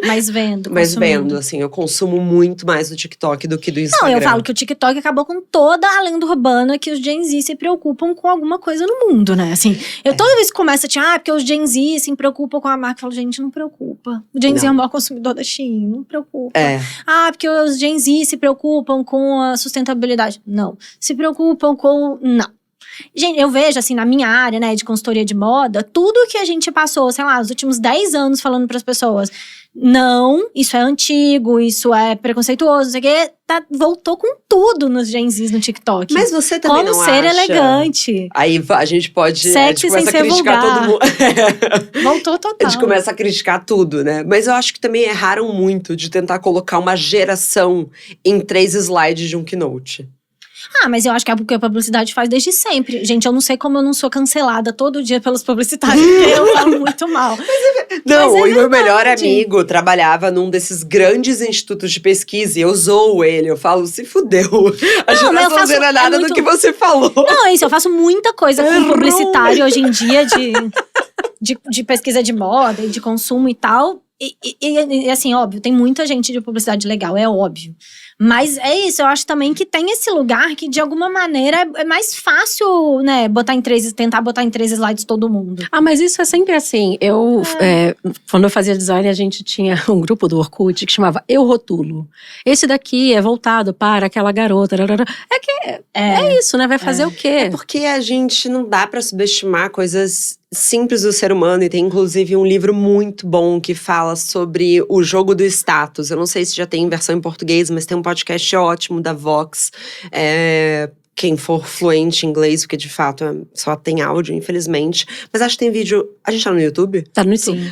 Mas vendo, Mas vendo, assim, eu consumo muito mais do TikTok do que do Instagram. Não, eu falo que o TikTok acabou com toda a lenda urbana que os Gen Z se preocupam com alguma coisa no mundo, né? Assim, toda vez que começa porque os Gen Z se preocupam com a marca, eu falo, gente, não preocupa. O Gen Z é o maior consumidor da Shein, não preocupa. Porque os Gen Z se preocupam com a sustentabilidade. Não. Se preocupam com… Não. Gente, eu vejo, assim, na minha área, né, de consultoria de moda, tudo que a gente passou, sei lá, os últimos 10 anos falando pras pessoas, não, isso é antigo, isso é preconceituoso, não sei o quê, voltou com tudo nos Gen Zs no TikTok. Mas você também não acha… Como ser elegante. Aí a gente pode… Sexy sem ser criticar vulgar. todo mundo. Voltou total. A gente começa a criticar tudo, né? Mas eu acho que também erraram muito de tentar colocar uma geração em 3 slides de um keynote. Mas eu acho que é porque a publicidade faz desde sempre. Gente, eu não sei como eu não sou cancelada todo dia pelos publicitários, porque eu falo muito mal. Não, e o meu melhor amigo trabalhava num desses grandes institutos de pesquisa e eu zoo ele. Eu falo, se fudeu. A gente não tá fazendo nada do que você falou. Não, é isso, eu faço muita coisa com publicitário hoje em dia de pesquisa de moda e de consumo e tal. E assim, óbvio, tem muita gente de publicidade legal, é óbvio. Mas é isso, eu acho também que tem esse lugar que de alguma maneira é mais fácil, né, tentar botar em 3 slides todo mundo. Mas isso é sempre assim. Quando eu fazia design, a gente tinha um grupo do Orkut que chamava Eu Rotulo. Esse daqui é voltado para aquela garota. É isso, né? Vai fazer o quê? É porque a gente não dá pra subestimar coisas simples do ser humano. E tem inclusive um livro muito bom que fala sobre o jogo do status. Eu não sei se já tem em versão em português, mas tem um podcast ótimo da Vox. quem for fluente em inglês, porque de fato só tem áudio, infelizmente. Mas acho que tem vídeo… A gente tá no YouTube? Tá no YouTube.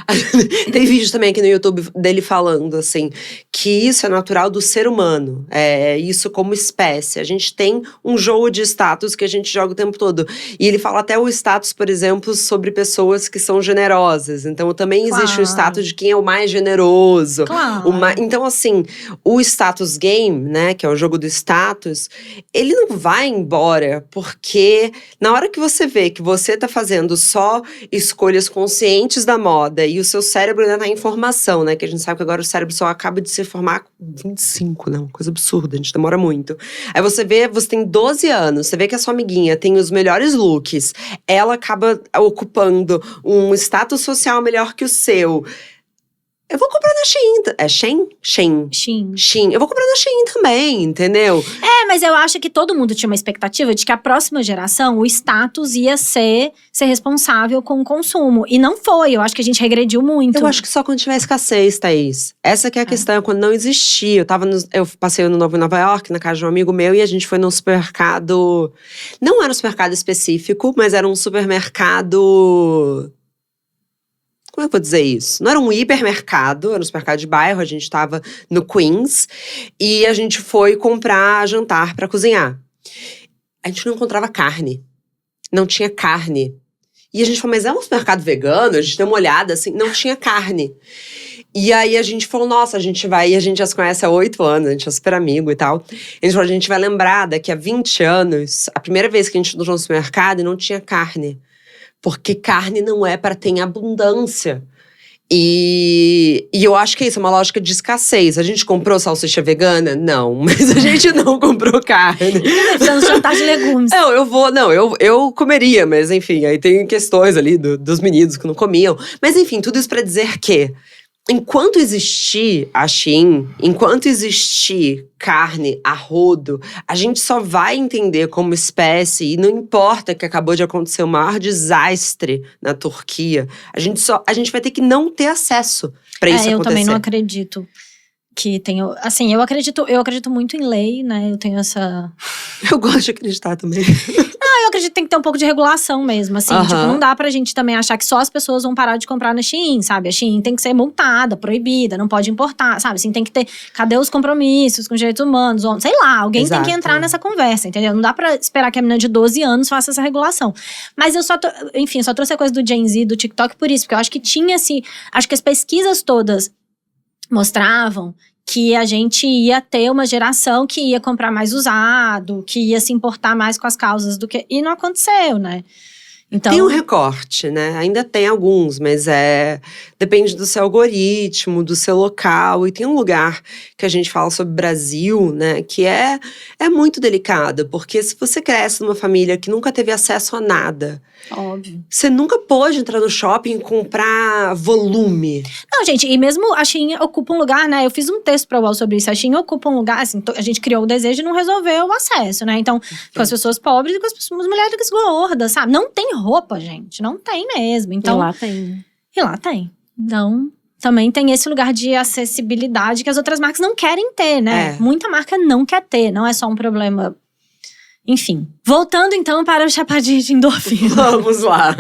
Tem vídeo também aqui no YouTube dele falando, assim, que isso é natural do ser humano. É isso como espécie. A gente tem um jogo de status que a gente joga o tempo todo. E ele fala até o status, por exemplo, sobre pessoas que são generosas. Então também existe o status de quem é o mais generoso. Claro. Então, assim, o status game, né, que é o jogo do status, ele não vai embora, porque na hora que você vê que você tá fazendo só escolhas conscientes da moda e o seu cérebro ainda tá em formação, né, que a gente sabe que agora o cérebro só acaba de se formar com 25, né, uma coisa absurda, a gente demora muito. Aí você vê, você tem 12 anos, você vê que a sua amiguinha tem os melhores looks, ela acaba ocupando um status social melhor que o seu. Eu vou comprar na Shein. É Shein? Shein. Eu vou comprar na Shein também, entendeu? Mas eu acho que todo mundo tinha uma expectativa de que a próxima geração, o status ia ser responsável com o consumo. E não foi, eu acho que a gente regrediu muito. Eu acho que só quando tiver escassez, Thaís. Essa que é a questão, quando não existia. Eu passei ano novo em Nova York, na casa de um amigo meu, e a gente foi num supermercado… Não era um supermercado específico, mas era um supermercado… Como eu vou dizer isso? Não era um hipermercado, era um supermercado de bairro, a gente tava no Queens. E a gente foi comprar jantar pra cozinhar. A gente não encontrava carne. Não tinha carne. E a gente falou, mas é um supermercado vegano? A gente deu uma olhada, assim, não tinha carne. E aí a gente falou, nossa, a gente vai… E a gente já se conhece há 8 anos, a gente é super amigo e tal. A gente falou, a gente vai lembrar daqui a 20 anos, a primeira vez que a gente entrou no supermercado e não tinha carne. Porque carne não é para ter em abundância. E eu acho que isso é uma lógica de escassez. A gente comprou salsicha vegana? Não, mas a gente não comprou carne. Precisamos jantar de legumes. Eu comeria, mas enfim, aí tem questões ali dos meninos que não comiam. Mas enfim, tudo isso para dizer que enquanto existir a Shein, enquanto existir carne a rodo, a gente só vai entender como espécie, e não importa que acabou de acontecer o maior desastre na Turquia, a gente vai ter que não ter acesso para isso acontecer. Eu também não acredito que tenha… Assim, eu acredito muito em lei, né? Eu tenho essa… Eu gosto de acreditar também. Eu acredito que tem que ter um pouco de regulação mesmo, assim. Tipo, não dá pra gente também achar que só as pessoas vão parar de comprar na Shein, sabe? A Shein tem que ser multada, proibida, não pode importar, sabe? Assim, tem que ter… Cadê os compromissos com direitos humanos? Sei lá, alguém tem que entrar nessa conversa, entendeu? Não dá pra esperar que a menina de 12 anos faça essa regulação. Mas eu só trouxe a coisa do Gen Z, do TikTok por isso. Porque eu acho que tinha, assim… Acho que as pesquisas todas mostravam que a gente ia ter uma geração que ia comprar mais usado, que ia se importar mais com as causas do que… E não aconteceu, né? Então… Tem um recorte, né? Ainda tem alguns, mas depende do seu algoritmo, do seu local. E tem um lugar que a gente fala sobre Brasil, né? Que é muito delicado. Porque se você cresce numa família que nunca teve acesso a nada… Óbvio. Você nunca pôde entrar no shopping e comprar volume. Não, gente, e mesmo a Shein ocupa um lugar, né? Eu fiz um texto pra UOL sobre isso. A Shein ocupa um lugar, assim, a gente criou o desejo e não resolveu o acesso, né? Então, com as pessoas pobres e com as mulheres gordas, sabe? Não tem roupa, gente. Não tem mesmo. Então, E lá tem. E lá tem. Então… Também tem esse lugar de acessibilidade que as outras marcas não querem ter, né? Muita marca não quer ter, não é só um problema… Enfim. Voltando então para o chapadinho de endorfina. Vamos lá.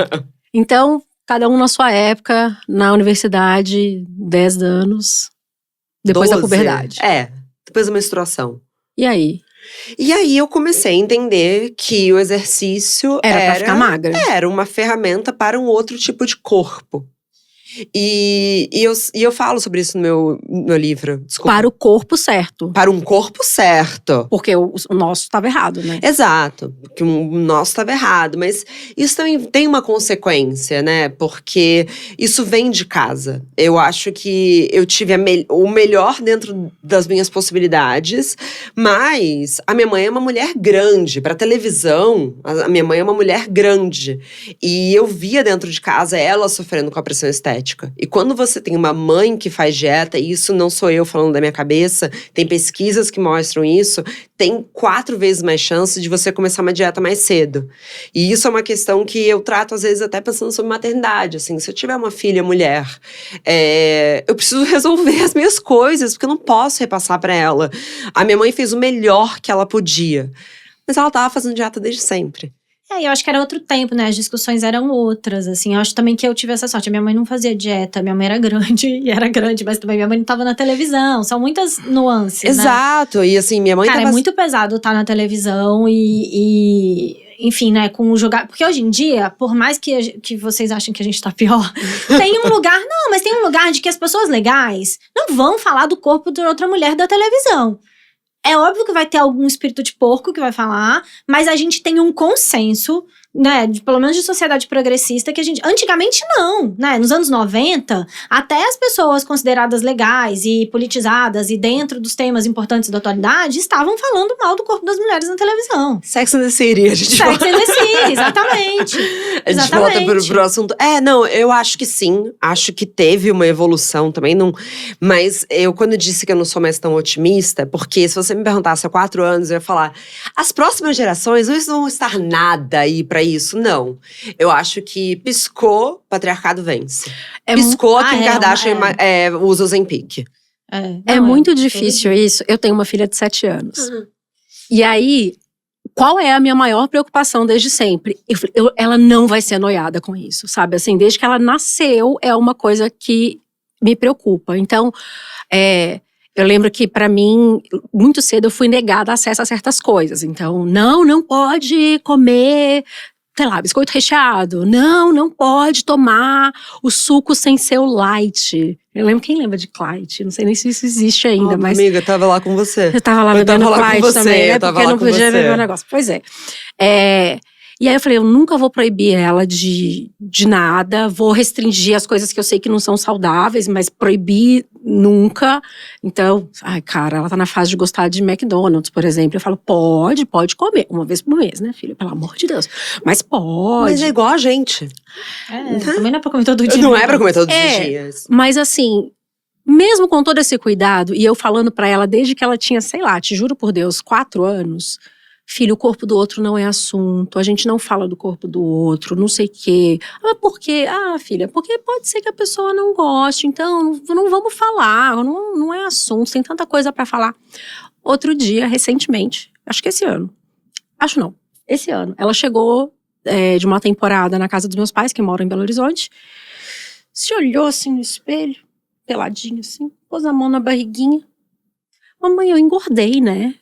Então, cada um na sua época, na universidade, 10 anos, depois 12. da puberdade. Depois da menstruação. E aí? E aí eu comecei a entender que o exercício Era pra ficar magra. Era uma ferramenta para um outro tipo de corpo. E eu falo sobre isso no meu livro. Desculpa. Para o corpo certo. Para um corpo certo. Porque o nosso estava errado, né? Exato, que o nosso estava errado, mas isso também tem uma consequência, né? Porque isso vem de casa. Eu acho que eu tive o melhor dentro das minhas possibilidades, mas a minha mãe é uma mulher grande. Para televisão, a minha mãe é uma mulher grande. E eu via dentro de casa ela sofrendo com a pressão estética. E quando você tem uma mãe que faz dieta, e isso não sou eu falando da minha cabeça, tem pesquisas que mostram isso, tem 4 vezes mais chance de você começar uma dieta mais cedo. E isso é uma questão que eu trato, às vezes, até pensando sobre maternidade. Assim, se eu tiver uma filha mulher, eu preciso resolver as minhas coisas, porque eu não posso repassar para ela. A minha mãe fez o melhor que ela podia. Mas ela tava fazendo dieta desde sempre. Eu acho que era outro tempo, né? As discussões eram outras, assim. Eu acho também que eu tive essa sorte. A minha mãe não fazia dieta, minha mãe era grande, e era grande, mas também minha mãe não tava na televisão. São muitas nuances, Exato, né? E assim, minha mãe Cara, tava… é muito pesado estar na televisão enfim, né, com o jogar… Porque hoje em dia, por mais que vocês achem que a gente tá pior, tem um lugar… Não, mas tem um lugar de que as pessoas legais não vão falar do corpo de outra mulher da televisão. É óbvio que vai ter algum espírito de porco que vai falar, mas a gente tem um consenso, né, pelo menos de sociedade progressista, que a gente… Antigamente não, né, nos anos 90, até as pessoas consideradas legais e politizadas e dentro dos temas importantes da atualidade estavam falando mal do corpo das mulheres na televisão. Sex and the City, a gente Sex and the City, exatamente. A gente volta pro assunto. Não, eu acho que sim. Acho que teve uma evolução também. Não, mas eu, quando disse que eu não sou mais tão otimista, porque se você me perguntasse há 4 anos, eu ia falar: as próximas gerações não vão estar nada aí pra isso. Não. Eu acho que piscou, patriarcado vence. Piscou, a Kim Kardashian usa o Zenpic. É muito difícil isso. Eu tenho uma filha de 7 anos. E aí… Qual é a minha maior preocupação desde sempre? Ela não vai ser noiada com isso, sabe? Assim, desde que ela nasceu, é uma coisa que me preocupa. Então, eu lembro que pra mim, muito cedo eu fui negada acesso a certas coisas. Então, não pode comer… sei lá, biscoito recheado. Não pode tomar o suco sem ser o light. Quem lembra de Clyde? Não sei nem se isso existe ainda, mas… Amiga, eu tava lá com você. Eu tava lá bebendo Clyde também, né? Porque eu não podia beber o negócio. Pois é. E aí eu falei, eu nunca vou proibir ela de nada. Vou restringir as coisas que eu sei que não são saudáveis, mas proibir nunca. Então, cara, ela tá na fase de gostar de McDonald's, por exemplo. Eu falo, pode comer. Uma vez por mês, né, filha? Pelo amor de Deus. Mas pode. Mas é igual a gente. Também não é pra comer todo dia. Não é pra comer todos os dias. Mas assim… Mesmo com todo esse cuidado, e eu falando pra ela desde que ela tinha, sei lá, te juro por Deus, 4 anos… Filho, o corpo do outro não é assunto, a gente não fala do corpo do outro, não sei o quê. Por quê? Filha, porque pode ser que a pessoa não goste, então não vamos falar, não é assunto, tem tanta coisa pra falar. Outro dia, recentemente, acho que esse ano, esse ano, ela chegou de uma temporada na casa dos meus pais, que moram em Belo Horizonte, se olhou assim no espelho, peladinha assim, pôs a mão na barriguinha. Mamãe, eu engordei, né?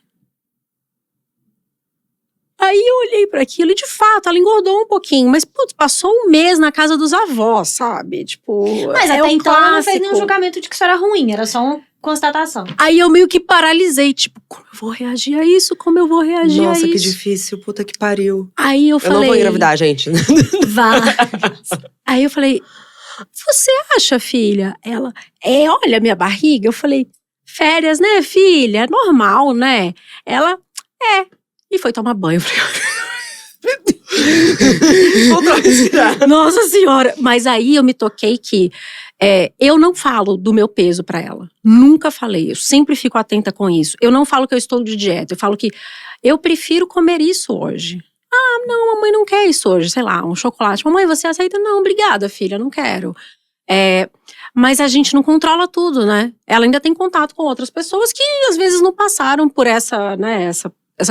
Aí eu olhei pra aquilo e, de fato, ela engordou um pouquinho. Mas, putz, passou um mês na casa dos avós, sabe? Tipo, mas até então ela não fez nenhum julgamento de que isso era ruim. Era só uma constatação. Aí eu meio que paralisei. Tipo, como eu vou reagir a isso? Como eu vou reagir a isso? Nossa, que difícil. Puta que pariu. Aí eu falei… Eu não vou engravidar, gente. Vá. Aí eu falei… Você acha, filha? Ela… olha a minha barriga. Eu falei… Férias, né, filha? É normal, né? Ela… E foi tomar banho. Nossa senhora. Mas aí eu me toquei que eu não falo do meu peso pra ela. Nunca falei. Eu sempre fico atenta com isso. Eu não falo que eu estou de dieta. Eu falo que eu prefiro comer isso hoje. Não, mamãe não quer isso hoje. Sei lá, um chocolate. Mamãe, você aceita? Não, obrigada, filha, não quero. Mas a gente não controla tudo, né? Ela ainda tem contato com outras pessoas que às vezes não passaram por essa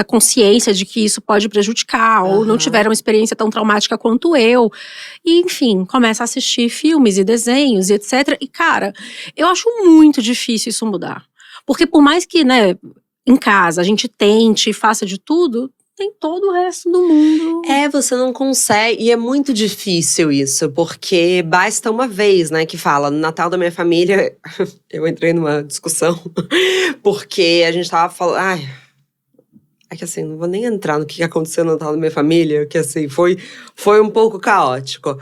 consciência de que isso pode prejudicar, ou não tiveram uma experiência tão traumática quanto eu. E, enfim, começa a assistir filmes e desenhos e etc. E, cara, eu acho muito difícil isso mudar. Porque por mais que, né, em casa a gente tente e faça de tudo, tem todo o resto do mundo. Você não consegue, e é muito difícil isso, porque basta uma vez, né, que fala, no Natal da minha família, eu entrei numa discussão, porque a gente tava falando, é que assim, não vou nem entrar no que aconteceu no Natal da minha família, que assim, foi um pouco caótico.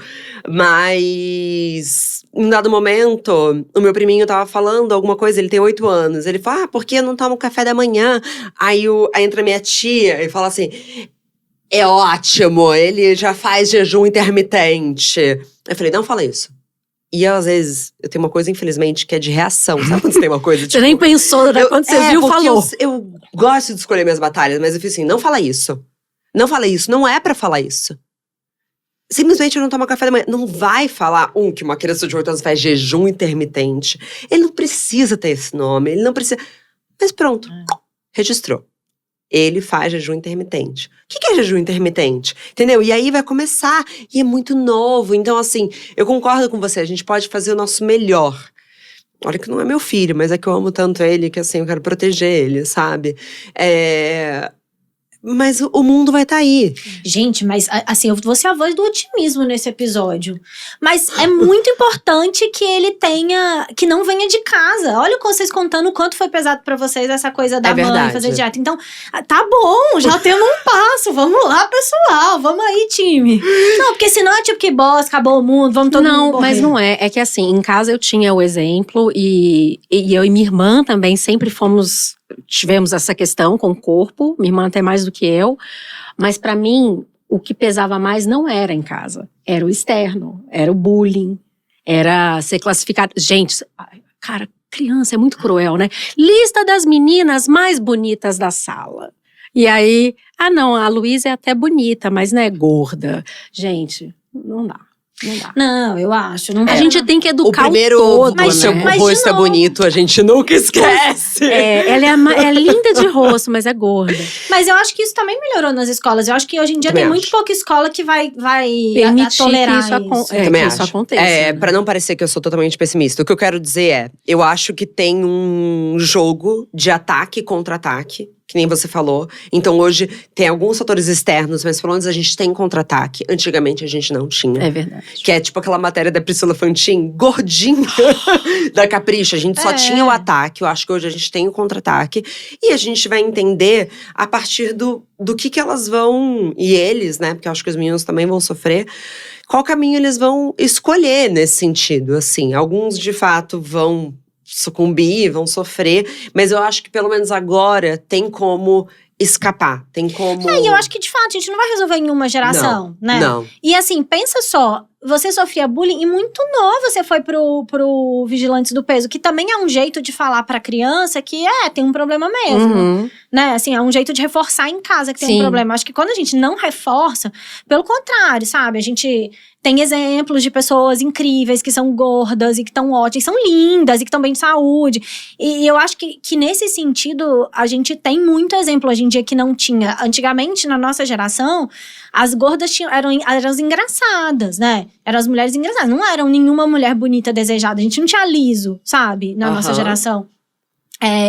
Mas, em um dado momento, o meu priminho tava falando alguma coisa, ele tem 8 anos. Ele fala, por que eu não tomo café da manhã? Aí entra minha tia e fala assim, é ótimo, ele já faz jejum intermitente. Eu falei, não fala isso. E às vezes, eu tenho uma coisa, infelizmente, que é de reação. Sabe quando você tem uma coisa, tipo… Você nem pensou, né? Quando você viu, falou. Eu gosto de escolher minhas batalhas, mas eu fiz assim, não fala isso. Não fala isso, não é pra falar isso. Simplesmente eu não tomo café da manhã. Não vai falar, que uma criança de 8 anos faz jejum intermitente. Ele não precisa ter esse nome, ele não precisa… Mas pronto, registrou. ele faz jejum intermitente. O que é jejum intermitente? Entendeu? E aí vai começar, e é muito novo. Então, assim, eu concordo com você, a gente pode fazer o nosso melhor. Olha que não é meu filho, mas é que eu amo tanto ele, que assim, eu quero proteger ele, sabe? Mas o mundo vai estar aí. Gente, mas assim, eu vou ser a voz do otimismo nesse episódio. Mas é muito importante que ele que não venha de casa. Olha vocês contando o quanto foi pesado pra vocês essa coisa da mãe fazer dieta. Então, tá bom, já temos um passo. Vamos lá, pessoal. Vamos aí, time. Não, porque senão é tipo que boss, acabou o mundo, vamos todo mundo morrer. Não, mas não é. É que assim, em casa eu tinha o exemplo e eu e minha irmã também sempre tivemos essa questão com o corpo, minha irmã até mais do que eu, mas pra mim, o que pesava mais não era em casa, era o externo, era o bullying, era ser classificado. Gente, cara, criança é muito cruel, né? Lista das meninas mais bonitas da sala. E aí, não, a Luísa é até bonita, mas não é gorda. Gente, não dá. Não dá. Não, eu acho. A gente tem que educar o primeiro todo, mas seu rosto é bonito, a gente nunca esquece. Ela é linda de rosto, mas é gorda. Mas eu acho que isso também melhorou nas escolas. Eu acho que hoje em dia tem muito pouca escola que vai permitir tolerar que isso aconteça. Pra não parecer que eu sou totalmente pessimista, o que eu quero dizer eu acho que tem um jogo de ataque e contra-ataque, que nem você falou. Então hoje tem alguns fatores externos, mas pelo menos a gente tem contra-ataque. Antigamente a gente não tinha. É verdade. Que é tipo aquela matéria da Priscila Fantin, gordinha, da Capricha. A gente só tinha o ataque. Eu acho que hoje a gente tem o contra-ataque. E a gente vai entender a partir do que elas vão… E eles, né? Porque eu acho que os meninos também vão sofrer. Qual caminho eles vão escolher nesse sentido, assim. Alguns, de fato, vão sucumbir, vão sofrer, mas eu acho que pelo menos agora tem como escapar, tem como… E eu acho que de fato a gente não vai resolver em uma geração, né? Não. E assim, pensa só, você sofria bullying e muito nova você foi pro Vigilantes do Peso, que também é um jeito de falar pra criança que tem um problema mesmo, né? Assim, é um jeito de reforçar em casa que tem um problema. Acho que quando a gente não reforça, pelo contrário, sabe? A gente tem exemplos de pessoas incríveis que são gordas e que estão ótimas, que são lindas e que estão bem de saúde. E eu acho que nesse sentido, a gente tem muito exemplo hoje em dia que não tinha. Antigamente, na nossa geração, as gordas eram as engraçadas, né? Eram as mulheres engraçadas. Não eram nenhuma mulher bonita desejada. A gente não tinha liso, sabe? Na nossa geração.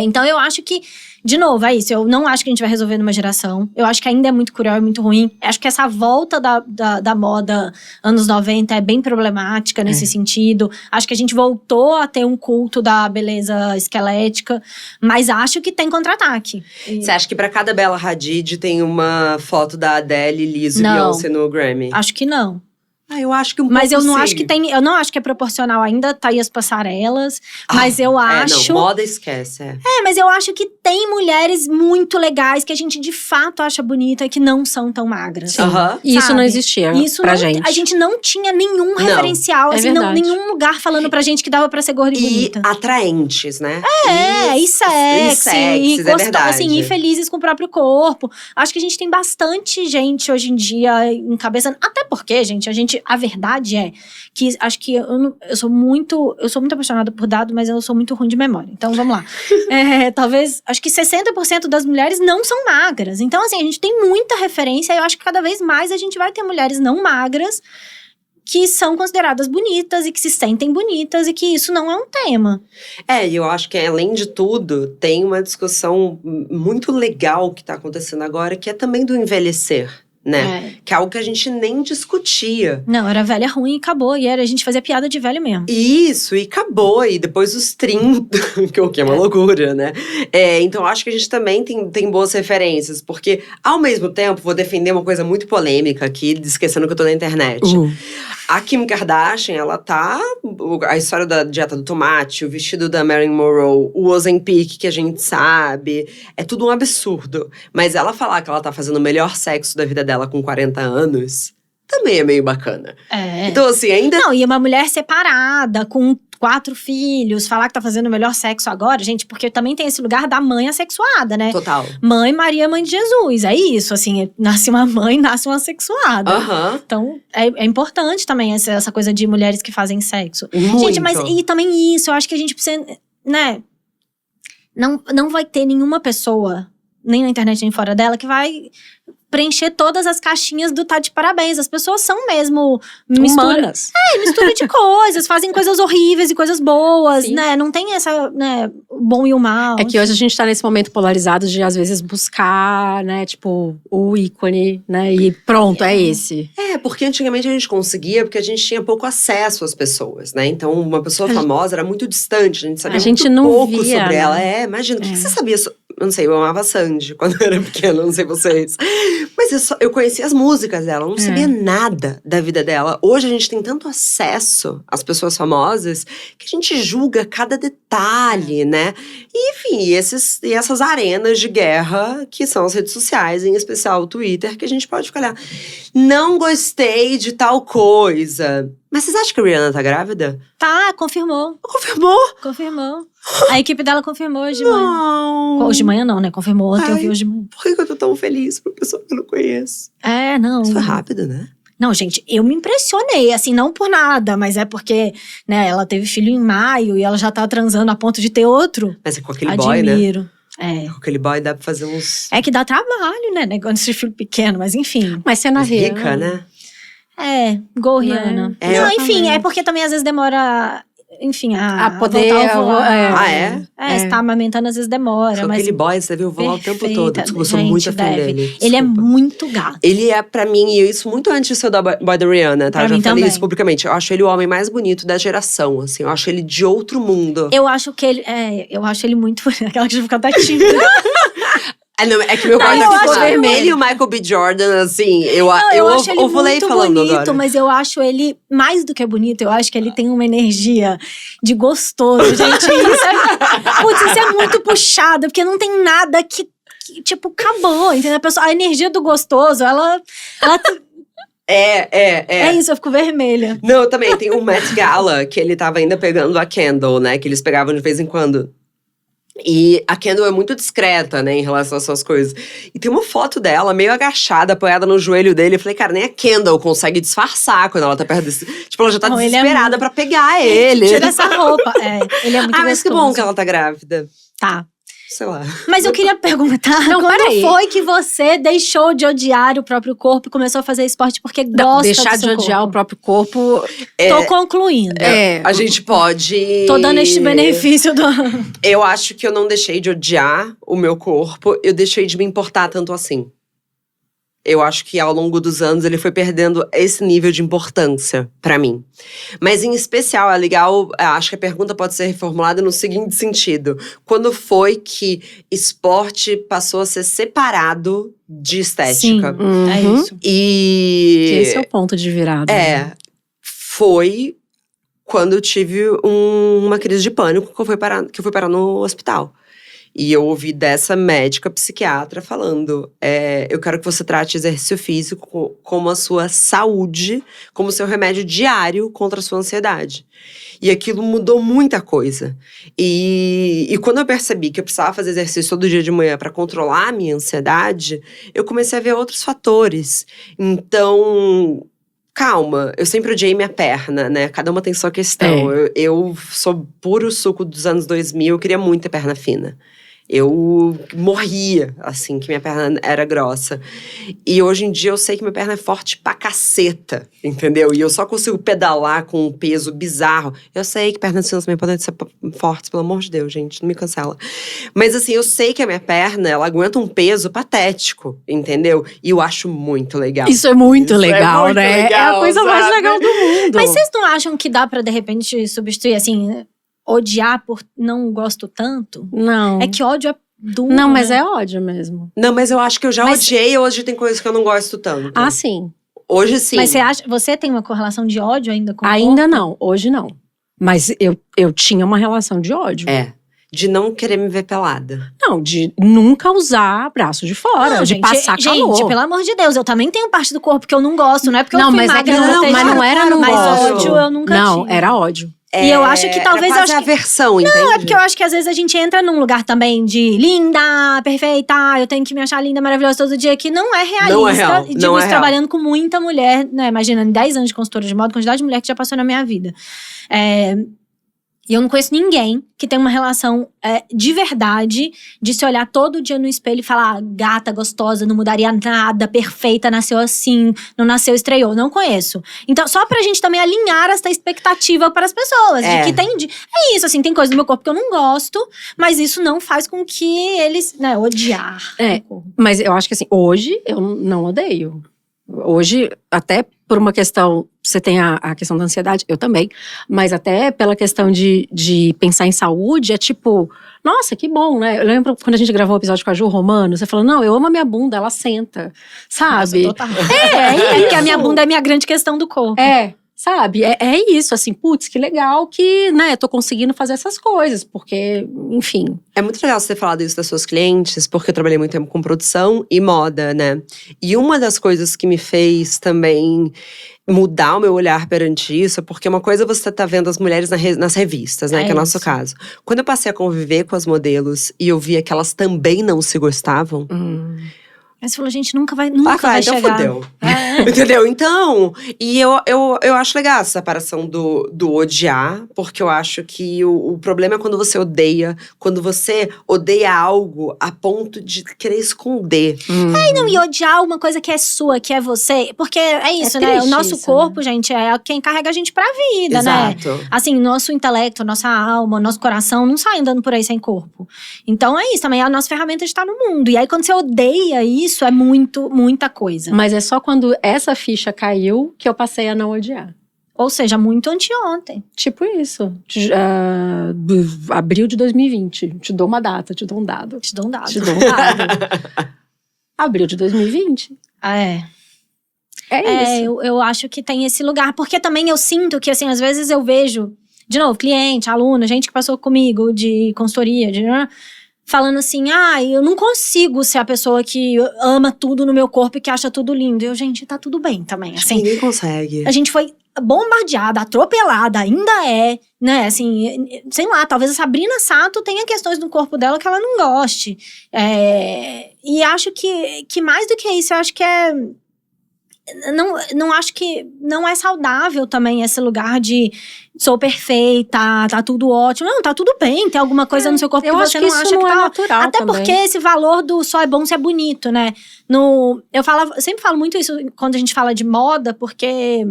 Então eu acho que, de novo, é isso. Eu não acho que a gente vai resolver numa geração. Eu acho que ainda é muito cruel, é muito ruim. Acho que essa volta da moda anos 90 é bem problemática nesse sentido. Acho que a gente voltou a ter um culto da beleza esquelética. Mas acho que tem contra-ataque. Você acha que pra cada Bella Hadid tem uma foto da Adele, Lizzo e Beyoncé no Grammy? Acho que não. Eu acho que mas eu não acho que tem, eu não acho que é proporcional ainda, tá aí as passarelas, mas eu acho… Não, moda esquece, mas eu acho que tem mulheres muito legais que a gente de fato acha bonita e que não são tão magras. E isso não existia gente. A gente não tinha nenhum referencial, assim, nenhum lugar falando pra gente que dava pra ser gorda e bonita. E atraentes, né? E sexy, é verdade. Assim, e felizes com o próprio corpo. Acho que a gente tem bastante gente hoje em dia encabeçando, até porque, gente, a verdade é que acho que eu sou muito apaixonada por dados, mas eu sou muito ruim de memória. Então, vamos lá. Talvez, acho que 60% das mulheres não são magras. Então, assim, a gente tem muita referência e eu acho que cada vez mais a gente vai ter mulheres não magras que são consideradas bonitas e que se sentem bonitas e que isso não é um tema. E eu acho que, além de tudo, tem uma discussão muito legal que tá acontecendo agora, que é também do envelhecer. Né? Que é algo que a gente nem discutia. Não, era velha ruim e acabou. E a gente fazia piada de velho mesmo. Isso, e acabou. E depois os 30, que é uma loucura, né? Então, acho que a gente também tem boas referências. Porque, ao mesmo tempo, vou defender uma coisa muito polêmica aqui, esquecendo que eu tô na internet. A Kim Kardashian, ela tá… A história da dieta do tomate, o vestido da Marilyn Monroe, o Ozempic, que a gente sabe… É tudo um absurdo. Mas ela falar que ela tá fazendo o melhor sexo da vida dela com 40 anos… também é meio bacana. Então, assim, ainda… Não, e uma mulher separada, com 4 filhos, falar que tá fazendo o melhor sexo agora, gente, porque também tem esse lugar da mãe assexuada, né? Total. Mãe Maria, mãe de Jesus, é isso, assim, nasce uma mãe, nasce uma assexuada. Então, é importante também essa coisa de mulheres que fazem sexo. Muito. Gente, mas e também isso, eu acho que a gente precisa, né? Não vai ter nenhuma pessoa nem na internet nem fora dela, que vai preencher todas as caixinhas do tá de parabéns. As pessoas são mesmo Humanas. mistura de coisas, fazem coisas horríveis e coisas boas, Sim. né? Não tem essa, né, o bom e o mal. É que hoje a gente tá nesse momento polarizado de, às vezes, buscar, né, tipo, o ícone, né, e pronto, é esse. Porque antigamente a gente conseguia, porque a gente tinha pouco acesso às pessoas, né? Então, uma pessoa famosa era muito distante, a gente sabia A gente muito não pouco via, sobre né? ela. Imagina, o que você sabia? Eu não sei, eu amava a Sandy quando eu era pequena, não sei vocês. Mas eu conhecia as músicas dela, eu não sabia nada da vida dela. Hoje a gente tem tanto acesso às pessoas famosas que a gente julga cada detalhe, né? E, enfim, e essas arenas de guerra que são as redes sociais, em especial o Twitter, que a gente pode ficar lá. Não gostei de tal coisa. Mas vocês acham que a Rihanna tá grávida? Tá, confirmou. Confirmou? A equipe dela confirmou hoje de manhã. Não. Hoje de manhã não, né? Confirmou ontem, eu vi hoje de manhã. Por que eu tô tão feliz por pessoa que eu não conheço? Não. Isso foi rápido, né? Não, gente, eu me impressionei, assim, não por nada, mas é porque, né, ela teve filho em maio e ela já tá transando a ponto de ter outro. Mas é com aquele boy, né? Admiro. Com aquele boy dá pra fazer uns… É que dá trabalho, né, quando esse filho pequeno, mas enfim. Mas você na rica, né? Igual Rihanna. É, não, enfim, é porque também às vezes demora… Enfim, a poder voltar a voar. É? Se tá amamentando, às vezes demora. Com mas aquele boy, você deve voar o tempo todo. Desculpa, eu sou gente, muito fã dele. Desculpa. Ele é muito gato. Ele é, pra mim, e isso muito antes de ser o boy da Rihanna, tá? Pra Já mim falei também. isso publicamente. Eu acho ele o homem mais bonito da geração, assim. Eu acho ele de outro mundo. Eu acho que ele… eu acho ele muito… Aquela que já fica até tímida. Não, é que meu Não, quarto eu ficou acho vermelho. ele- E o Michael B. Jordan, assim, eu acho ele ovulei muito falando bonito, agora. mas eu acho ele mais do que bonito. Eu acho que ele tem uma energia de gostoso, gente. Isso é muito puxado, porque não tem nada que tipo, acabou, entendeu? A energia do gostoso, ela É isso, eu fico vermelha. Não, também tem o Met Gala, que ele tava ainda pegando a Kendall, né? Que eles pegavam de vez em quando. E a Kendall é muito discreta, né, em relação às suas coisas. E tem uma foto dela, meio agachada, apoiada no joelho dele. Eu falei, cara, nem a Kendall consegue disfarçar quando ela tá perto desse… Tipo, ela já tá Não, ele é desesperada muito- pra pegar ele. Tira essa roupa. Ele é muito gostoso. Mas que bom que ela tá grávida. Tá. Sei lá. Mas eu queria perguntar, Não, quando peraí. foi que você deixou de odiar o próprio corpo e começou a fazer esporte porque gosta Deixar do de seu odiar o corpo? próprio corpo. Tô concluindo. A gente pode… Tô dando este benefício do… Eu acho que eu não deixei de odiar o meu corpo, eu deixei de me importar tanto assim. Eu acho que ao longo dos anos ele foi perdendo esse nível de importância pra mim. Mas em especial, é legal, acho que a pergunta pode ser reformulada no seguinte sentido. Quando foi que esporte passou a ser separado de estética? Sim, é isso. E… Esse é o ponto de virada. Foi quando eu tive uma crise de pânico que eu fui parar no hospital. E eu ouvi dessa médica psiquiatra falando, eu quero que você trate exercício físico como a sua saúde, como seu remédio diário contra a sua ansiedade. E aquilo mudou muita coisa. E quando eu percebi que eu precisava fazer exercício todo dia de manhã para controlar a minha ansiedade, eu comecei a ver outros fatores. Então… Calma, eu sempre odiei minha perna, né? Cada uma tem sua questão. Eu sou puro suco dos anos 2000, eu queria muito ter perna fina. Eu morria, assim, que minha perna era grossa. E hoje em dia eu sei que minha perna é forte pra caceta, entendeu? E eu só consigo pedalar com um peso bizarro. Eu sei que pernas finas também podem ser fortes, pelo amor de Deus, gente, não me cancela. Mas assim, eu sei que a minha perna, ela aguenta um peso patético, entendeu? E eu acho muito legal. Isso é muito legal, muito né? legal, é a coisa mais sabe? legal do mundo. Mas vocês não acham que dá pra, de repente, substituir, assim… Odiar por não gosto tanto? Não. É que ódio é duro, Não, mas né? é ódio mesmo. Não, mas eu acho que eu já Mas- odiei, hoje tem coisas que eu não gosto tanto. Ah, sim. Hoje sim. Mas você tem uma correlação de ódio ainda com o Ainda corpo? não, hoje não. Mas eu tinha uma relação de ódio. De não querer me ver pelada. Não, de nunca usar braço de fora, Não, de gente, passar calor. Gente, pelo amor de Deus, eu também tenho parte do corpo que eu não gosto, não é porque Não, eu fui mas é magra, que eu não, tenho- mas não era não mas gosto. ódio eu nunca Não, tive. era ódio. E eu acho que talvez… Era eu quase acho que, aversão, entende? não, é porque eu acho que às vezes a gente entra num lugar também de linda, perfeita, eu tenho que me achar linda, maravilhosa todo dia, que não é realista. Não é real, E não digo é isso real. trabalhando com muita mulher, né? Imagina, em 10 anos de consultora de moda, a quantidade de mulher que já passou na minha vida. E eu não conheço ninguém que tem uma relação de verdade, de se olhar todo dia no espelho e falar, gata, gostosa, não mudaria nada, perfeita, nasceu assim, não nasceu, estreou. Não conheço. Então, só pra gente também alinhar essa expectativa para as pessoas. De que é isso, assim, tem coisa do meu corpo que eu não gosto, mas isso não faz com que eles, né, odiar. Mas eu acho que assim, hoje eu não odeio. Hoje, até por uma questão, você tem a questão da ansiedade, eu também, mas até pela questão de pensar em saúde, é tipo, nossa, que bom, né? Eu lembro quando a gente gravou o episódio com a Ju Romano, você falou, não, eu amo a minha bunda, ela senta, sabe? Nossa, total. Porque a minha bunda é a minha grande questão do corpo. Sabe? É isso, assim, putz, que legal que, né, tô conseguindo fazer essas coisas, porque, enfim. É muito legal você ter falado isso das suas clientes, porque eu trabalhei muito tempo com produção e moda, né? E uma das coisas que me fez também mudar o meu olhar perante isso, porque uma coisa você tá vendo as mulheres nas revistas, né? Que é o nosso caso. Quando eu passei a conviver com as modelos e eu via que elas também não se gostavam… Aí você falou, gente, nunca vai então chegar. Fudeu. Entendeu? Então, e eu acho legal essa separação do odiar, porque eu acho que o problema é quando você odeia algo a ponto de querer esconder. E odiar uma coisa que é sua, que é você. Porque é isso, né? O nosso corpo, gente, é quem carrega a gente pra vida, Exato. né? Assim, nosso intelecto, nossa alma, nosso coração não sai andando por aí sem corpo. Então é isso também, a nossa ferramenta de estar no mundo. E aí quando você odeia isso, é muita coisa. Mas é só quando essa ficha caiu que eu passei a não odiar. Ou seja, muito anteontem. Tipo isso. Abril de 2020. Te dou uma data, te dou um dado. Te dou um dado. Abril de 2020. É isso. Eu acho que tem esse lugar. Porque também eu sinto que, assim, às vezes eu vejo… De novo, cliente, aluna, gente que passou comigo de consultoria, falando assim, eu não consigo ser a pessoa que ama tudo no meu corpo e que acha tudo lindo. Eu, gente, tá tudo bem também. Assim, ninguém consegue. A gente foi bombardeada, atropelada, ainda né? Assim, sei lá, talvez a Sabrina Sato tenha questões no corpo dela que ela não goste. E acho que mais do que isso, eu acho que não acho que não é saudável também esse lugar de sou perfeita, tá tudo ótimo. Não, tá tudo bem, tem alguma coisa no seu corpo que você não acha que tá natural. Até também. porque esse valor do só é bom se é bonito, né? Eu sempre falo muito isso quando a gente fala de moda, porque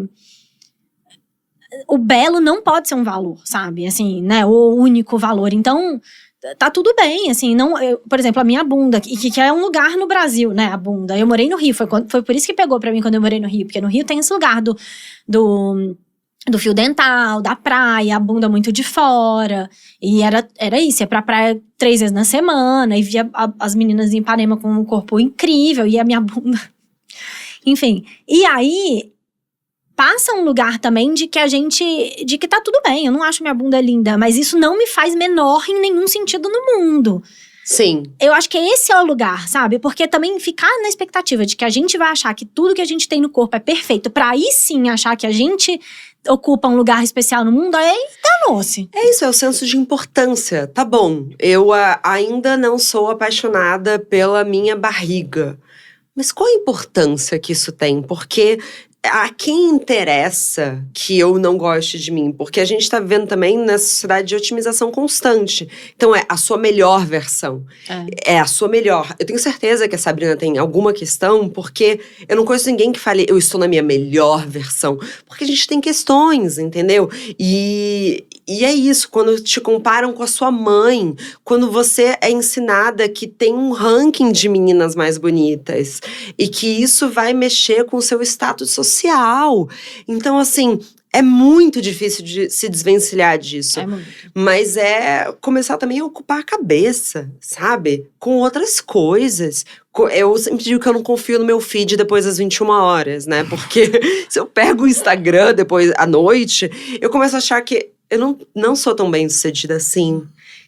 o belo não pode ser um valor, sabe? Assim, né? O único valor. Então, tá tudo bem, assim, por exemplo, a minha bunda, que é um lugar no Brasil, né, a bunda. Eu morei no Rio, foi por isso que pegou pra mim quando eu morei no Rio, porque no Rio tem esse lugar do fio dental, da praia, a bunda muito de fora, e era isso, ia pra praia 3 vezes na semana, e via as meninas em Ipanema com um corpo incrível, e a minha bunda… Enfim, e aí… passa um lugar também de que tá tudo bem, eu não acho minha bunda linda, mas isso não me faz menor em nenhum sentido no mundo. Sim. Eu acho que esse é o lugar, sabe? Porque também ficar na expectativa de que a gente vai achar que tudo que a gente tem no corpo é perfeito, pra aí sim achar que a gente ocupa um lugar especial no mundo, aí danou-se. É isso, é o senso de importância. Tá bom, eu ainda não sou apaixonada pela minha barriga. Mas qual a importância que isso tem? Porque a quem interessa que eu não goste de mim? Porque a gente tá vivendo também nessa sociedade de otimização constante. Então é a sua melhor versão. É a sua melhor. Eu tenho certeza que a Sabrina tem alguma questão, porque eu não conheço ninguém que fale, eu estou na minha melhor versão. Porque a gente tem questões, entendeu? E é isso, quando te comparam com a sua mãe, quando você é ensinada que tem um ranking de meninas mais bonitas, e que isso vai mexer com o seu status social. Então, assim, é muito difícil de se desvencilhar disso. É muito. Mas é começar também a ocupar a cabeça, sabe? Com outras coisas. Eu sempre digo que eu não confio no meu feed depois das 21 horas, né? Porque se eu pego o Instagram depois à noite, eu começo a achar que eu não sou tão bem-sucedida assim.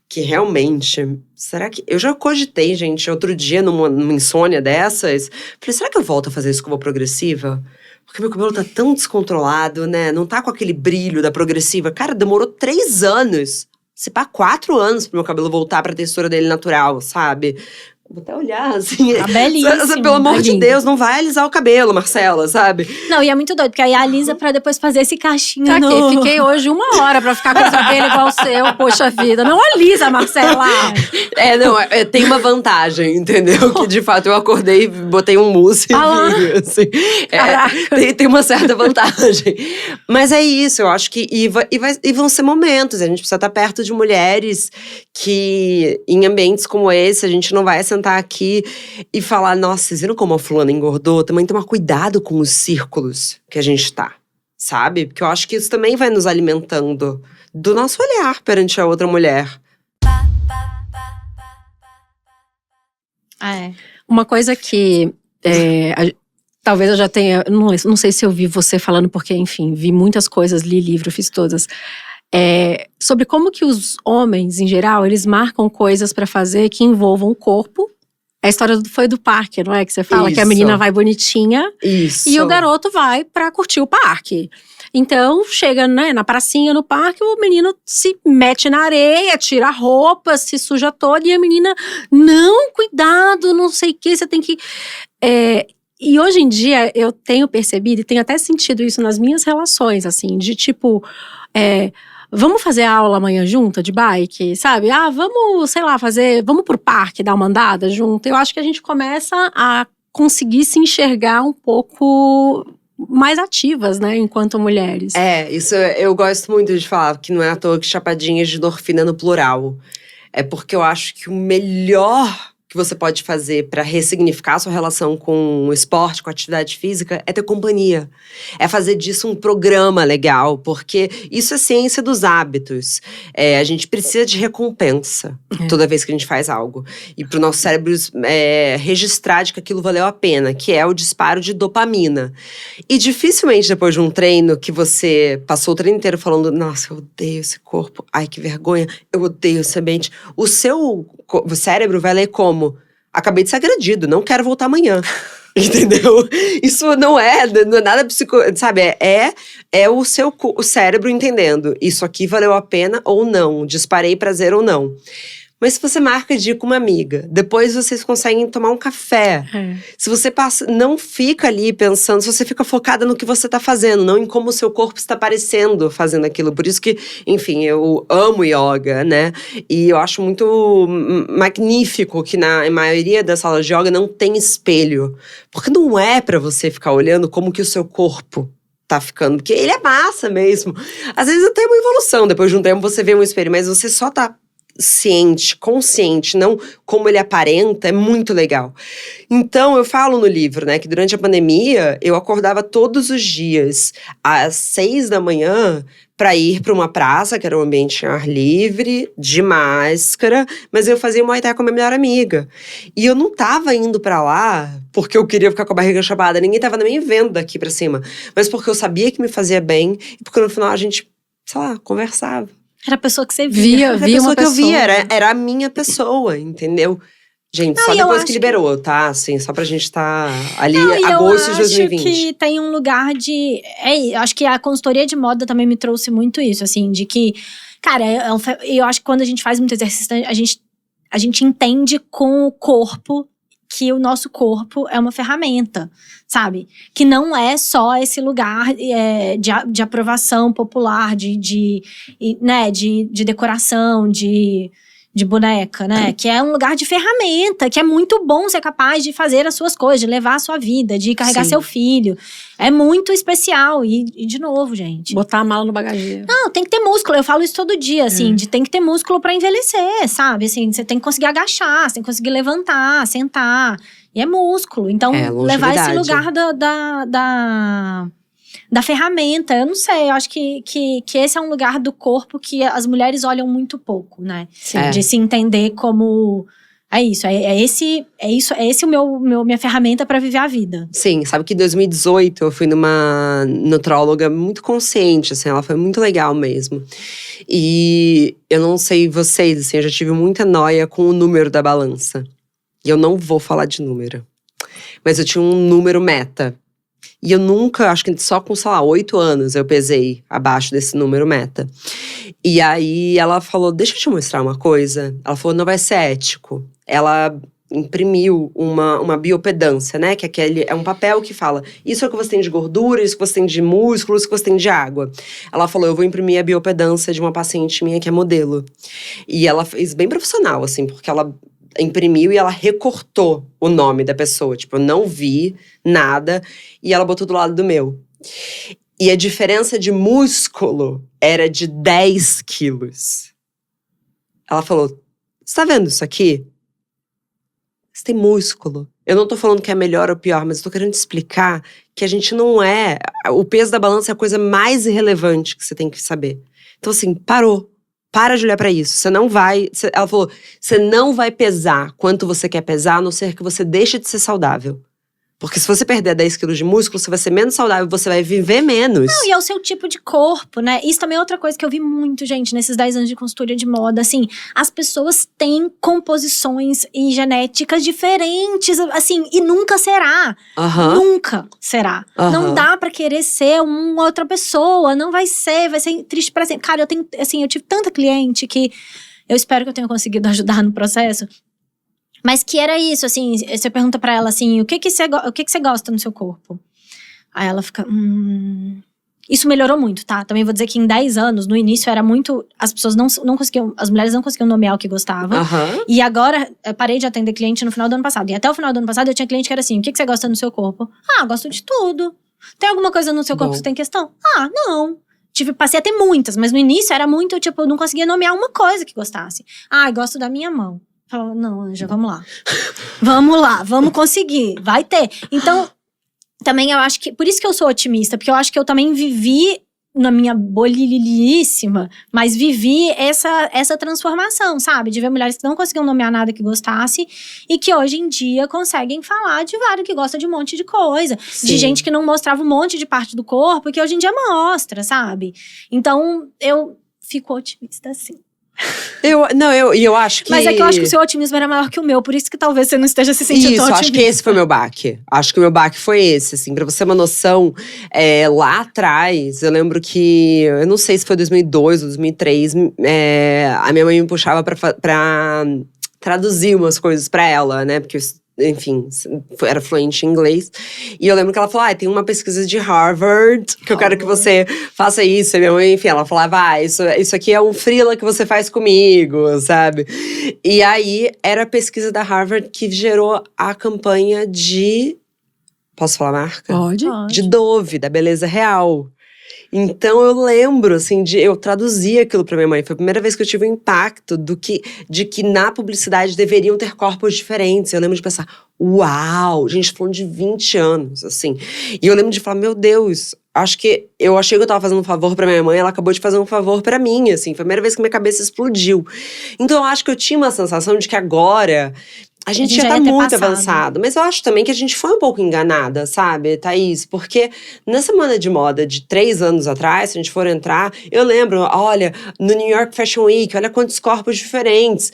Que realmente… Será que… Eu já cogitei, gente, outro dia numa insônia dessas. Falei, será que eu volto a fazer escova progressiva? Porque meu cabelo tá tão descontrolado, né? Não tá com aquele brilho da progressiva. Cara, demorou 3 anos. Se pá, 4 anos pro meu cabelo voltar pra textura dele natural, sabe? Vou até olhar, assim. Tá belíssimo. Pelo amor de lindo. Deus, não vai alisar o cabelo, Marcela, sabe? Não, e é muito doido, porque aí alisa pra depois fazer esse cachinho Tá no… aqui, fiquei hoje 1 hora pra ficar com o cabelo igual o seu. Poxa vida, não alisa, Marcela. Tem uma vantagem, entendeu? Que de fato eu acordei, botei um mousse e vi, assim. Tem uma certa vantagem. Mas é isso, eu acho que… E vão ser momentos, a gente precisa estar perto de mulheres que, em ambientes como esse, a gente não vai sentar aqui e falar, nossa, vocês viram como a fulana engordou? Também tomar cuidado com os círculos que a gente tá, sabe? Porque eu acho que isso também vai nos alimentando do nosso olhar perante a outra mulher. Uma coisa que talvez eu já tenha… Não sei se eu vi você falando, porque, enfim, vi muitas coisas, li livro, fiz todas. Sobre como que os homens, em geral, eles marcam coisas pra fazer que envolvam o corpo. A história foi do parque, não é? Que você fala Isso. que a menina vai bonitinha Isso. e o garoto vai pra curtir o parque. Então, chega, né, na pracinha, no parque, o menino se mete na areia, tira a roupa, se suja toda. E a menina, não, cuidado, não sei o que, você tem que… E hoje em dia, eu tenho percebido, e tenho até sentido isso nas minhas relações, assim, de tipo… vamos fazer aula amanhã junta de bike, sabe? Vamos, sei lá, vamos pro parque dar uma andada junto. Eu acho que a gente começa a conseguir se enxergar um pouco mais ativas, né, enquanto mulheres. Isso eu gosto muito de falar, que não é à toa que chapadinhas de endorfina no plural. É porque eu acho que o melhor que você pode fazer para ressignificar a sua relação com o esporte, com a atividade física, é ter companhia. É fazer disso um programa legal, porque isso é ciência dos hábitos. A gente precisa de recompensa toda vez que a gente faz algo. E pro nosso cérebro registrar de que aquilo valeu a pena, que é o disparo de dopamina. E dificilmente depois de um treino que você passou o treino inteiro falando, nossa, eu odeio esse corpo, ai que vergonha, eu odeio esse ambiente. O seu cérebro vai ler como? Acabei de ser agredido, não quero voltar amanhã. Entendeu? Isso não é nada sabe? É o seu cérebro entendendo. Isso aqui valeu a pena ou não. Disparei prazer ou não. Mas se você marca de ir com uma amiga, depois vocês conseguem tomar um café. Se você não fica ali pensando, se você fica focada no que você tá fazendo, não em como o seu corpo está parecendo fazendo aquilo. Por isso que, enfim, eu amo yoga, né? E eu acho muito magnífico que na maioria das salas de yoga não tem espelho. Porque não é pra você ficar olhando como que o seu corpo tá ficando, porque ele é massa mesmo. Às vezes até uma evolução, depois de um tempo você vê um espelho, mas você só tá ciente, consciente, não como ele aparenta, é muito legal. Então, eu falo no livro, né, que durante a pandemia, eu acordava todos os dias, às 6 da manhã, para ir para uma praça, que era um ambiente em ar livre, de máscara, mas eu fazia Muay Thai com a minha melhor amiga. E eu não tava indo para lá porque eu queria ficar com a barriga chapada, ninguém tava nem vendo daqui para cima, mas porque eu sabia que me fazia bem, e porque no final a gente, sei lá, conversava. Era a pessoa que você via. Era a pessoa que eu via, era a minha pessoa, entendeu? Gente, só depois que liberou, tá? Assim, só pra gente tá ali, agosto de 2020. Eu acho que tem um lugar de… eu acho que a consultoria de moda também me trouxe muito isso, assim, de que… Cara, eu acho que quando a gente faz muito exercício, a gente entende com o corpo que o nosso corpo é uma ferramenta, sabe? Que não é só esse lugar de aprovação popular, de decoração, de boneca, né? Que é um lugar de ferramenta, que é muito bom ser capaz de fazer as suas coisas, de levar a sua vida, de carregar seu filho. É muito especial. E, de novo, gente… Botar a mala no bagageiro. Não, tem que ter músculo. Eu falo isso todo dia, assim. Tem que ter músculo pra envelhecer, sabe? Assim, você tem que conseguir agachar, você tem que conseguir levantar, sentar. E é músculo. Então, levar esse lugar da ferramenta, eu não sei, eu acho que esse é um lugar do corpo que as mulheres olham muito pouco, né? De se entender como… É isso, é esse minha ferramenta pra viver a vida. Sim, sabe que em 2018 eu fui numa nutróloga muito consciente, assim, ela foi muito legal mesmo. E eu não sei vocês, assim, eu já tive muita noia com o número da balança. E eu não vou falar de número. Mas eu tinha um número meta. E eu nunca, acho que só com, sei lá, 8 anos eu pesei abaixo desse número meta. E aí ela falou, deixa eu te mostrar uma coisa. Ela falou, não vai ser ético. Ela imprimiu uma biopedância, né? Que é um papel que fala, isso é o que você tem de gordura, isso que você tem de músculo, isso que você tem de água. Ela falou, eu vou imprimir a biopedância de uma paciente minha que é modelo. E ela fez bem profissional, assim, porque ela imprimiu e ela recortou o nome da pessoa. Tipo, eu não vi nada e ela botou do lado do meu. E a diferença de músculo era de 10 quilos. Ela falou, você tá vendo isso aqui? Você tem músculo. Eu não tô falando que é melhor ou pior, mas eu tô querendo te explicar que a gente não é… O peso da balança é a coisa mais irrelevante que você tem que saber. Então, assim, parou. Para de olhar pra isso. Você não vai… Ela falou, você não vai pesar quanto você quer pesar, a não ser que você deixe de ser saudável. Porque se você perder 10 quilos de músculo, você vai ser menos saudável, você vai viver menos. Não, e é o seu tipo de corpo, né? Isso também é outra coisa que eu vi muito, gente, nesses 10 anos de consultoria de moda. Assim, as pessoas têm composições e genéticas diferentes, assim, e nunca será. Nunca será. Não dá pra querer ser uma outra pessoa, não vai ser triste pra sempre. Cara, eu tive tanta cliente que eu espero que eu tenha conseguido ajudar no processo. Mas que era isso, assim, você pergunta pra ela assim, o que que você gosta no seu corpo? Aí ela fica, Isso melhorou muito, tá? Também vou dizer que em 10 anos, no início era muito… As pessoas não conseguiam… As mulheres não conseguiam nomear o que gostavam. E agora, eu parei de atender cliente no final do ano passado. E até o final do ano passado, eu tinha cliente que era assim, o que você gosta no seu corpo? Gosto de tudo. Tem alguma coisa no seu corpo que você tem questão? Não. Passei a ter muitas, mas no início era muito, tipo, eu não conseguia nomear uma coisa que gostasse. Gosto da minha mão. Falou, não, Anja, vamos lá. Vamos lá, vamos conseguir, vai ter. Então, também eu acho que… Por isso que eu sou otimista, porque eu acho que eu também vivi na minha bolilíssima, mas vivi essa transformação, sabe? De ver mulheres que não conseguiam nomear nada que gostasse e que hoje em dia conseguem falar de vários que gostam de um monte de coisa. Sim. De gente que não mostrava um monte de parte do corpo e que hoje em dia mostra, sabe? Então, eu fico otimista, sim. Eu acho que… Mas é que eu acho que o seu otimismo era maior que o meu, por isso que talvez você não esteja se sentindo tão otimista. Acho que esse foi o meu baque. Acho que o meu baque foi esse, assim. Pra você ter uma noção, lá atrás, eu lembro que… Eu não sei se foi 2002 ou 2003, a minha mãe me puxava pra traduzir umas coisas pra ela, né? Porque enfim, era fluente em inglês. E eu lembro que ela falou, tem uma pesquisa de Harvard, que eu quero que você faça isso. E minha mãe, enfim, ela falava, isso aqui é um freela que você faz comigo, sabe? E aí, era a pesquisa da Harvard que gerou a campanha de… Posso falar a marca? Pode. De Dove, da Beleza Real. Então, eu lembro, assim, eu traduzir aquilo pra minha mãe. Foi a primeira vez que eu tive o impacto de que na publicidade deveriam ter corpos diferentes. Eu lembro de pensar, uau! Gente, falando de 20 anos, assim. E eu lembro de falar, meu Deus… Eu achei que eu tava fazendo um favor pra minha mãe, ela acabou de fazer um favor pra mim, assim. Foi a primeira vez que minha cabeça explodiu. Então, eu acho que eu tinha uma sensação de que agora… A gente já tá muito avançado. Mas eu acho também que a gente foi um pouco enganada, sabe, Thaís? Porque nessa semana de moda de 3 anos atrás, se a gente for entrar… Eu lembro, olha, no New York Fashion Week, olha quantos corpos diferentes.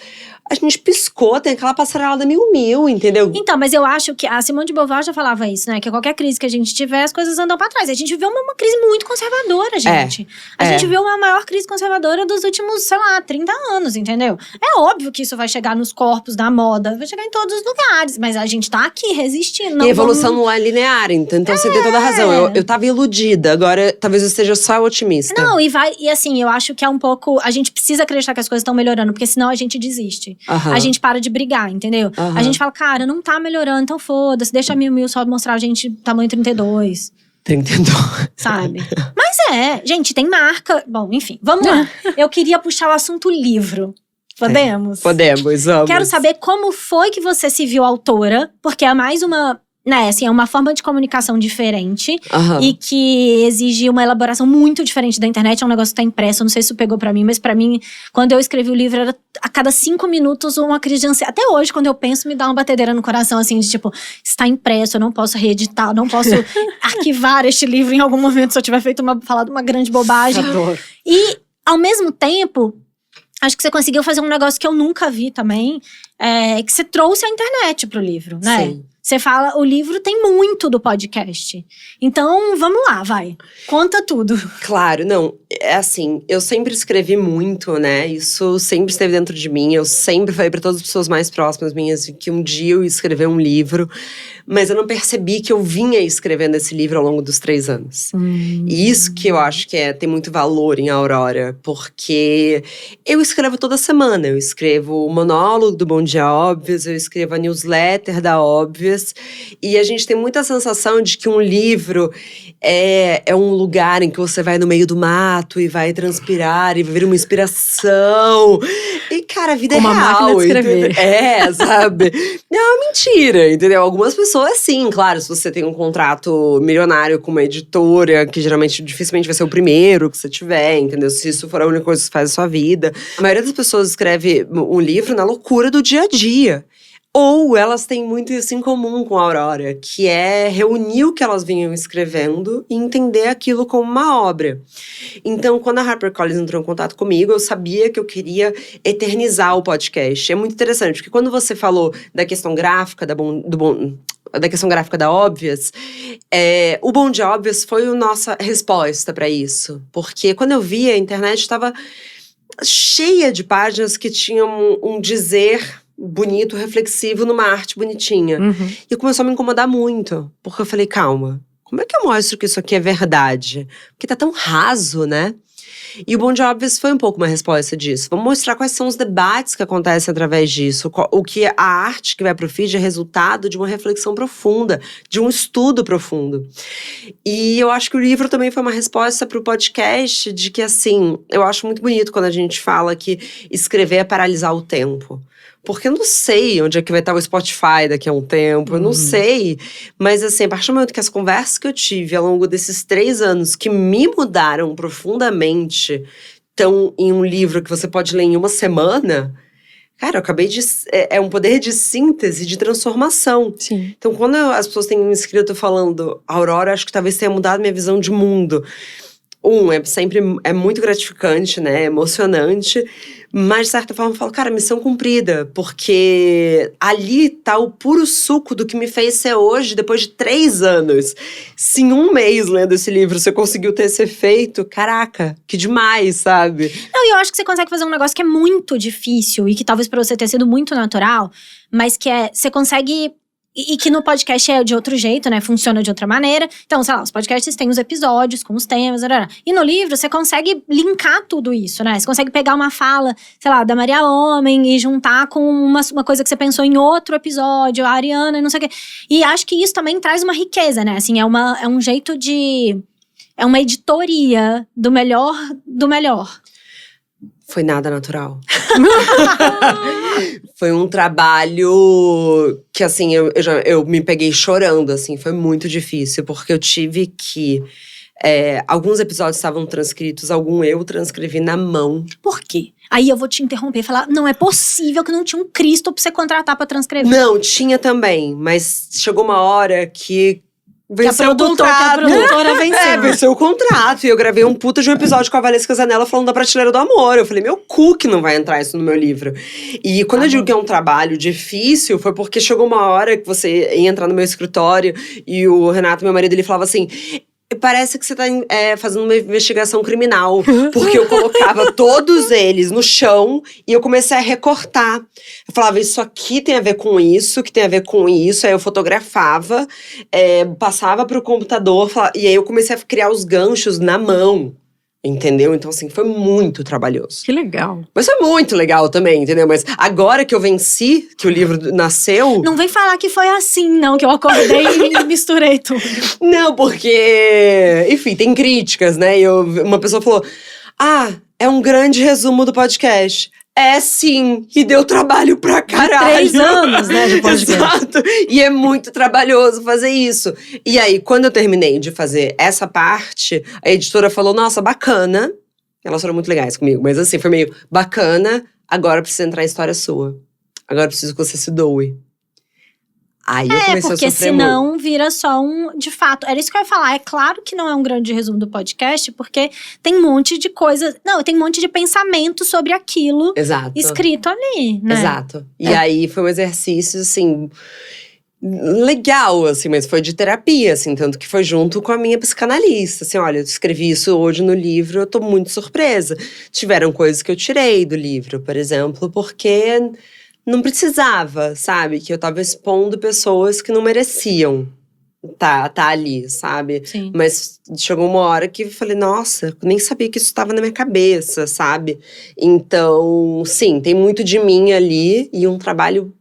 A gente piscou, tem aquela passarela da Mil, entendeu? Então, mas eu acho que a Simone de Beauvoir já falava isso, né? Que qualquer crise que a gente tiver, as coisas andam pra trás. A gente viveu uma crise muito conservadora, gente. A gente viveu uma maior crise conservadora dos últimos, 30 anos, entendeu? É óbvio que isso vai chegar nos corpos da moda, vai chegar em todos os lugares. Mas a gente tá aqui resistindo. E a evolução não é linear, então você tem toda a razão. Eu tava iludida, agora talvez eu esteja só otimista. Não, e assim, eu acho que é um pouco… A gente precisa acreditar que as coisas estão melhorando, porque senão a gente desiste. A gente para de brigar, entendeu? A gente fala, cara, não tá melhorando, então foda-se, deixa a Mil só mostrar a gente tamanho 32. 32. Sabe? Mas gente, tem marca… Bom, enfim, vamos lá. Eu queria puxar o assunto livro. Podemos? Podemos, vamos. Quero saber como foi que você se viu autora, porque é mais uma… Né, assim, é uma forma de comunicação diferente e que exige uma elaboração muito diferente da internet. É um negócio que tá impresso, eu não sei se isso pegou pra mim, mas pra mim, quando eu escrevi o livro, era a cada 5 minutos uma crise de ansiedade. Até hoje, quando eu penso, me dá uma batedeira no coração, assim, de tipo, está impresso, eu não posso reeditar, eu não posso arquivar este livro em algum momento se eu tiver falado uma grande bobagem. Adoro. E, ao mesmo tempo, acho que você conseguiu fazer um negócio que eu nunca vi também, que você trouxe a internet pro livro, né? Sim. Você fala, o livro tem muito do podcast. Então, vamos lá, vai. Conta tudo. Claro, não. É assim, eu sempre escrevi muito, né? Isso sempre esteve dentro de mim. Eu sempre falei para todas as pessoas mais próximas minhas que um dia eu ia escrever um livro. Mas eu não percebi que eu vinha escrevendo esse livro ao longo dos 3 anos. E isso que eu acho que tem muito valor em Aurora. Porque eu escrevo toda semana. Eu escrevo o monólogo do Bom Dia Óbvias, eu escrevo a newsletter da Óbvias. E a gente tem muita sensação de que um livro é um lugar em que você vai no meio do mato e vai transpirar e vai vir uma inspiração. E, cara, a vida Como é uma real. máquina de escrever. Entendeu? Sabe? Não, é uma mentira, entendeu? Algumas pessoas, sim, claro, se você tem um contrato milionário com uma editora, que geralmente dificilmente vai ser o primeiro que você tiver, entendeu? Se isso for a única coisa que você faz na sua vida. A maioria das pessoas escreve um livro na loucura do dia a dia. Ou elas têm muito isso em comum com a Aurora, que é reunir o que elas vinham escrevendo e entender aquilo como uma obra. Então, quando a HarperCollins entrou em contato comigo, eu sabia que eu queria eternizar o podcast. É muito interessante, porque quando você falou da questão gráfica, da questão gráfica da Óbvias, o Bom Dia Óbvias foi a nossa resposta para isso. Porque quando eu vi, a internet estava cheia de páginas que tinham um dizer bonito, reflexivo, numa arte bonitinha. E começou a me incomodar muito. Porque eu falei, calma, como é que eu mostro que isso aqui é verdade? Porque tá tão raso, né? E o Bom Dia Óbvias foi um pouco uma resposta disso. Vamos mostrar quais são os debates que acontecem através disso. O que a arte que vai pro feed é resultado de uma reflexão profunda, de um estudo profundo. E eu acho que o livro também foi uma resposta pro podcast de que, assim, eu acho muito bonito quando a gente fala que escrever é paralisar o tempo. Porque eu não sei onde é que vai estar o Spotify daqui a um tempo, eu não sei. Mas assim, a partir do momento que as conversas que eu tive ao longo desses 3 anos que me mudaram profundamente, estão em um livro que você pode ler em uma semana, cara, eu acabei de… É um poder de síntese, de transformação. Sim. Então, quando as pessoas têm me escrito falando Aurora, acho que talvez tenha mudado minha visão de mundo. É muito gratificante, né? Emocionante. Mas, de certa forma, eu falo, cara, missão cumprida. Porque ali tá o puro suco do que me fez ser hoje, depois de 3 anos. Se em 1 mês lendo esse livro você conseguiu ter esse efeito, caraca, que demais, sabe? Não, e eu acho que você consegue fazer um negócio que é muito difícil e que talvez pra você tenha sido muito natural, mas que você consegue… E que no podcast é de outro jeito, né? Funciona de outra maneira. Então, sei lá, os podcasts têm os episódios com os temas, e no livro você consegue linkar tudo isso, né? Você consegue pegar uma fala, sei lá, da Maria Homem e juntar com uma coisa que você pensou em outro episódio, a Ariana e não sei o quê. E acho que isso também traz uma riqueza, né? Assim, é um jeito de… É uma editoria do melhor do melhor. Foi nada natural. Foi um trabalho que, assim, eu me peguei chorando, assim. Foi muito difícil, porque eu tive que… alguns episódios estavam transcritos, eu transcrevi na mão. Por quê? Aí eu vou te interromper e falar, não é possível que não tinha um Cristo pra você contratar pra transcrever. Não, tinha também, mas chegou uma hora que… venceu o contrato. Que a produtora venceu. Venceu o contrato. E eu gravei um puta de um episódio com a Valesca Zanella falando da Prateleira do Amor. Eu falei, meu cu que não vai entrar isso no meu livro. E quando eu digo que é um trabalho difícil, foi porque chegou uma hora que você ia entrar no meu escritório e o Renato, meu marido, ele falava assim… Parece que você tá fazendo uma investigação criminal. Porque eu colocava todos eles no chão e eu comecei a recortar. Eu falava, isso aqui tem a ver com isso, que tem a ver com isso. Aí eu fotografava, passava pro computador. E aí eu comecei a criar os ganchos na mão. Entendeu? Então, assim, foi muito trabalhoso. Que legal. Mas foi muito legal também, entendeu? Mas agora que eu venci, que o livro nasceu… Não vem falar que foi assim, não, que eu acordei e misturei tudo. Não, porque… Enfim, tem críticas, né? E uma pessoa falou… é um grande resumo do podcast. É, sim. E deu trabalho pra caralho. 3 anos, né, de podcast. Exato. E é muito trabalhoso fazer isso. E aí, quando eu terminei de fazer essa parte, a editora falou, nossa, bacana. Elas foram muito legais comigo. Mas assim, foi meio bacana. Agora precisa entrar em história sua. Agora preciso que você se doe. Aí eu comecei a porque sofrer senão muito. vira só de fato. Era isso que eu ia falar. É claro que não é um grande resumo do podcast, porque tem um monte de coisa… Não, tem um monte de pensamento sobre aquilo Exato. escrito ali, né? Exato. E aí foi um exercício, assim… legal, assim, mas foi de terapia, assim, tanto que foi junto com a minha psicanalista, assim, olha, eu escrevi isso hoje no livro, eu tô muito surpresa. Tiveram coisas que eu tirei do livro, por exemplo, porque não precisava, sabe? Que eu tava expondo pessoas que não mereciam tá ali, sabe? Sim. Mas chegou uma hora que eu falei, nossa, eu nem sabia que isso estava na minha cabeça, sabe? Então, sim, tem muito de mim ali e um trabalho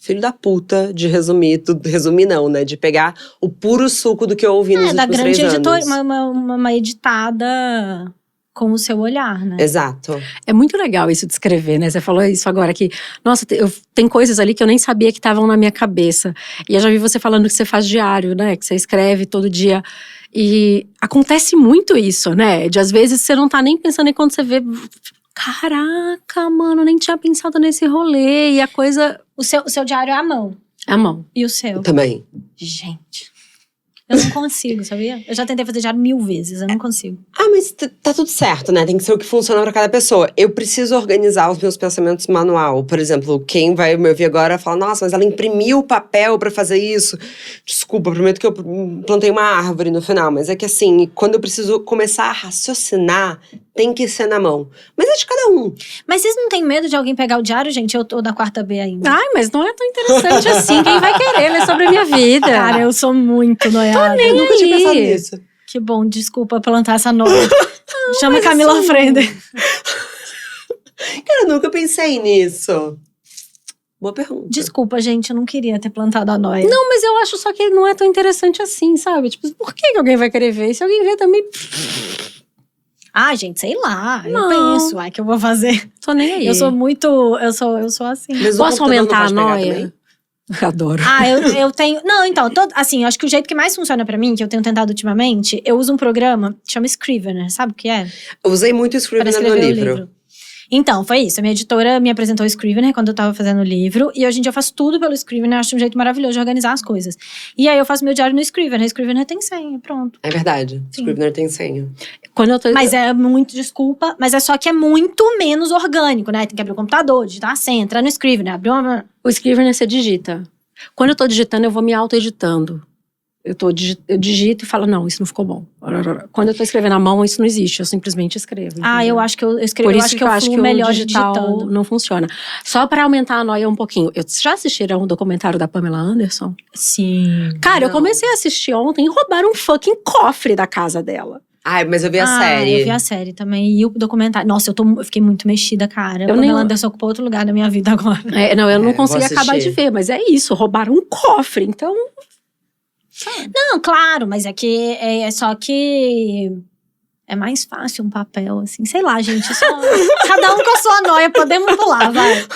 filho da puta de resumir, tudo, resumir não, né? De pegar o puro suco do que eu ouvi nos da últimos grande 3 editora, anos. uma editada com o seu olhar, né? Exato. É muito legal isso de escrever, né? Você falou isso agora que, nossa, tem coisas ali que eu nem sabia que estavam na minha cabeça. E eu já vi você falando que você faz diário, né? Que você escreve todo dia. E acontece muito isso, né? De às vezes você não tá nem pensando em quando você vê. Caraca, mano, nem tinha pensado nesse rolê. E a coisa. O seu diário é à mão. A mão. E o seu? Também. Gente. Eu não consigo, sabia? Eu já tentei fazer diário 1000 vezes, eu não consigo. Ah, mas tá tudo certo, né? Tem que ser o que funciona pra cada pessoa. Eu preciso organizar os meus pensamentos manual. Por exemplo, quem vai me ouvir agora fala, nossa, mas ela imprimiu o papel pra fazer isso. Desculpa, prometo que eu plantei uma árvore no final. Mas é que assim, quando eu preciso começar a raciocinar, tem que ser na mão. Mas é de cada um. Mas vocês não têm medo de alguém pegar o diário, gente? Eu tô da 4ª B ainda. Ai, mas não é tão interessante assim. Quem vai querer ler sobre a minha vida? Cara, eu sou muito noiada. Eu nunca tinha pensado nisso. Que bom, desculpa plantar essa noia. Chama a Camila assim, Frender. Cara, eu nunca pensei nisso. Boa pergunta. Desculpa, gente, eu não queria ter plantado a noia. Não, mas eu acho só que não é tão interessante assim, sabe? Tipo, por que alguém vai querer ver? Se alguém ver também. Ah, gente, sei lá. Não. Eu penso, ai, que eu vou fazer. Tô nem aí. Eu sou muito. Eu sou assim. Mas o Posso computador não aumentar a pode pegar noia? também? Adoro. Ah, eu tenho. Não, então, assim, eu acho que o jeito que mais funciona pra mim, que eu tenho tentado ultimamente, eu uso um programa que chama Scrivener, sabe o que é? Eu usei muito o Para Scrivener no escrever o livro. livro. Então, foi isso. A minha editora me apresentou o Scrivener quando eu tava fazendo o livro. E hoje em dia eu faço tudo pelo Scrivener. Eu acho um jeito maravilhoso de organizar as coisas. E aí eu faço meu diário no Scrivener. O Scrivener tem senha, pronto. É verdade. Sim. Scrivener tem senha. Quando eu tô. Mas é muito, desculpa, mas é só que é muito menos orgânico, né? Tem que abrir o computador, digitar a senha, entrar no Scrivener, abrir uma… O Scrivener você digita. Quando eu tô digitando, eu vou me auto-editando. Eu digito e falo, não, isso não ficou bom. Quando eu tô escrevendo à mão, isso não existe. Eu simplesmente escrevo. Ah, entendeu? eu acho que eu escrevo, Por eu isso acho que eu acho que o melhor digital digitando. não funciona. Só pra aumentar a noia um pouquinho. Já assistiram um documentário da Pamela Anderson? Sim. Cara, eu Não. comecei a assistir ontem e roubaram um fucking cofre da casa dela. Ai, mas eu vi a série. Eu vi a série também. E o documentário. Nossa, eu fiquei muito mexida, cara. Eu A nem- Pamela Anderson ocupou outro lugar da minha vida agora. Não, eu não vou consegui acabar assistir. de ver, mas é isso, roubaram um cofre. Então, Não, claro, mas é que é só que é mais fácil um papel, assim. Sei lá, gente. Cada um com a sua noia. Podemos pular, vai.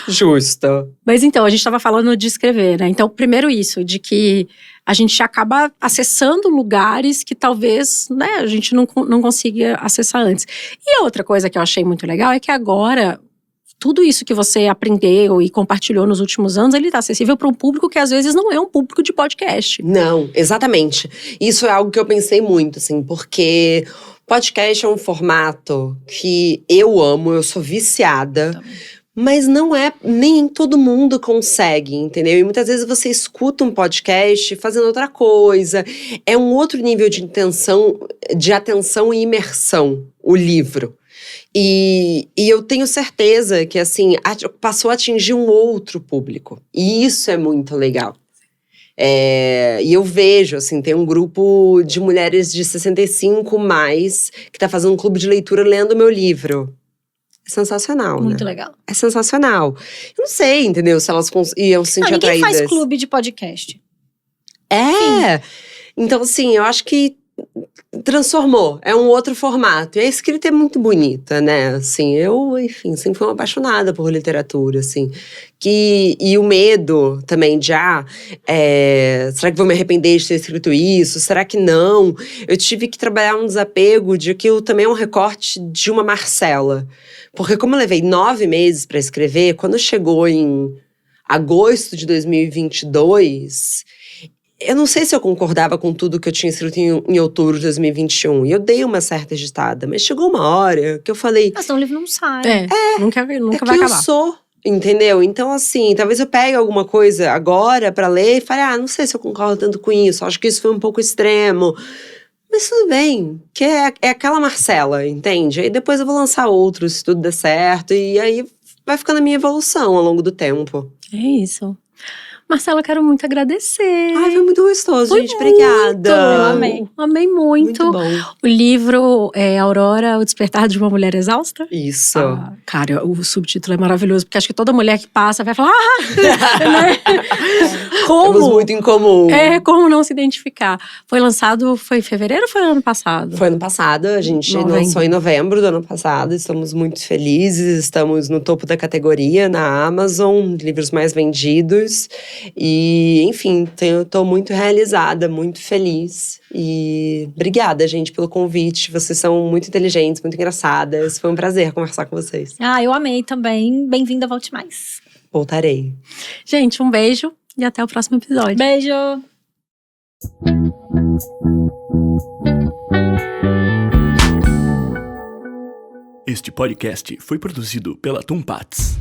Justo. mas então, a gente estava falando de escrever, né? Então, primeiro isso, de que a gente acaba acessando lugares que talvez, né, a gente não consiga acessar antes. E a outra coisa que eu achei muito legal é que agora, tudo isso que você aprendeu e compartilhou nos últimos anos, ele está acessível para um público que às vezes não é um público de podcast. Não, exatamente. Isso é algo que eu pensei muito, assim, porque podcast é um formato que eu amo, eu sou viciada. Mas não é, nem todo mundo consegue, entendeu? E muitas vezes você escuta um podcast fazendo outra coisa. É um outro nível de atenção e imersão, o livro. E eu tenho certeza que, assim, passou a atingir um outro público. E isso é muito legal. E eu vejo, assim, tem um grupo de mulheres de 65 mais que tá fazendo um clube de leitura lendo meu livro. É sensacional, Muito né? legal. É sensacional. Eu não sei, entendeu? Se elas iam se Não, sentir ninguém atraídas. faz clube de podcast. Então, assim, eu acho que transformou. É um outro formato. E a escrita é muito bonita, né? Assim, eu, enfim, sempre fui uma apaixonada por literatura, assim. E o medo também de, será que vou me arrepender de ter escrito isso? Será que não? Eu tive que trabalhar um desapego de que também é um recorte de uma Marcela. Porque como eu levei 9 meses para escrever, quando chegou em agosto de 2022… Eu não sei se eu concordava com tudo que eu tinha escrito em outubro de 2021. E eu dei uma certa agitada. Mas chegou uma hora que eu falei… Mas senão o livro não sai. Nunca é vai que acabar. eu sou Entendeu? Então, assim, talvez eu pegue alguma coisa agora pra ler e fale, não sei se eu concordo tanto com isso, acho que isso foi um pouco extremo. Mas tudo bem, que é aquela Marcela, entende? Aí depois eu vou lançar outros, se tudo der certo, e aí vai ficando a minha evolução ao longo do tempo. É isso. Marcela, eu quero muito agradecer. Ai, foi muito gostoso, Foi gente. Obrigada. Eu amei. Amei muito. Muito bom. O livro é Aurora, O Despertar de uma Mulher Exausta. Isso. Cara, o subtítulo é maravilhoso, porque acho que toda mulher que passa vai falar, né? Como? Temos muito em comum. Como não se identificar. Foi lançado, foi em fevereiro ou foi ano passado? Foi ano passado, a gente lançou em novembro do ano passado. Estamos muito felizes, estamos no topo da categoria na Amazon, livros mais vendidos. E, enfim, eu tô muito realizada, muito feliz. E obrigada, gente, pelo convite. Vocês são muito inteligentes, muito engraçadas. Foi um prazer conversar com vocês. Eu amei também. Bem-vinda, volte mais. Voltarei. Gente, um beijo e até o próximo episódio. Beijo! Este podcast foi produzido pela Tumpats.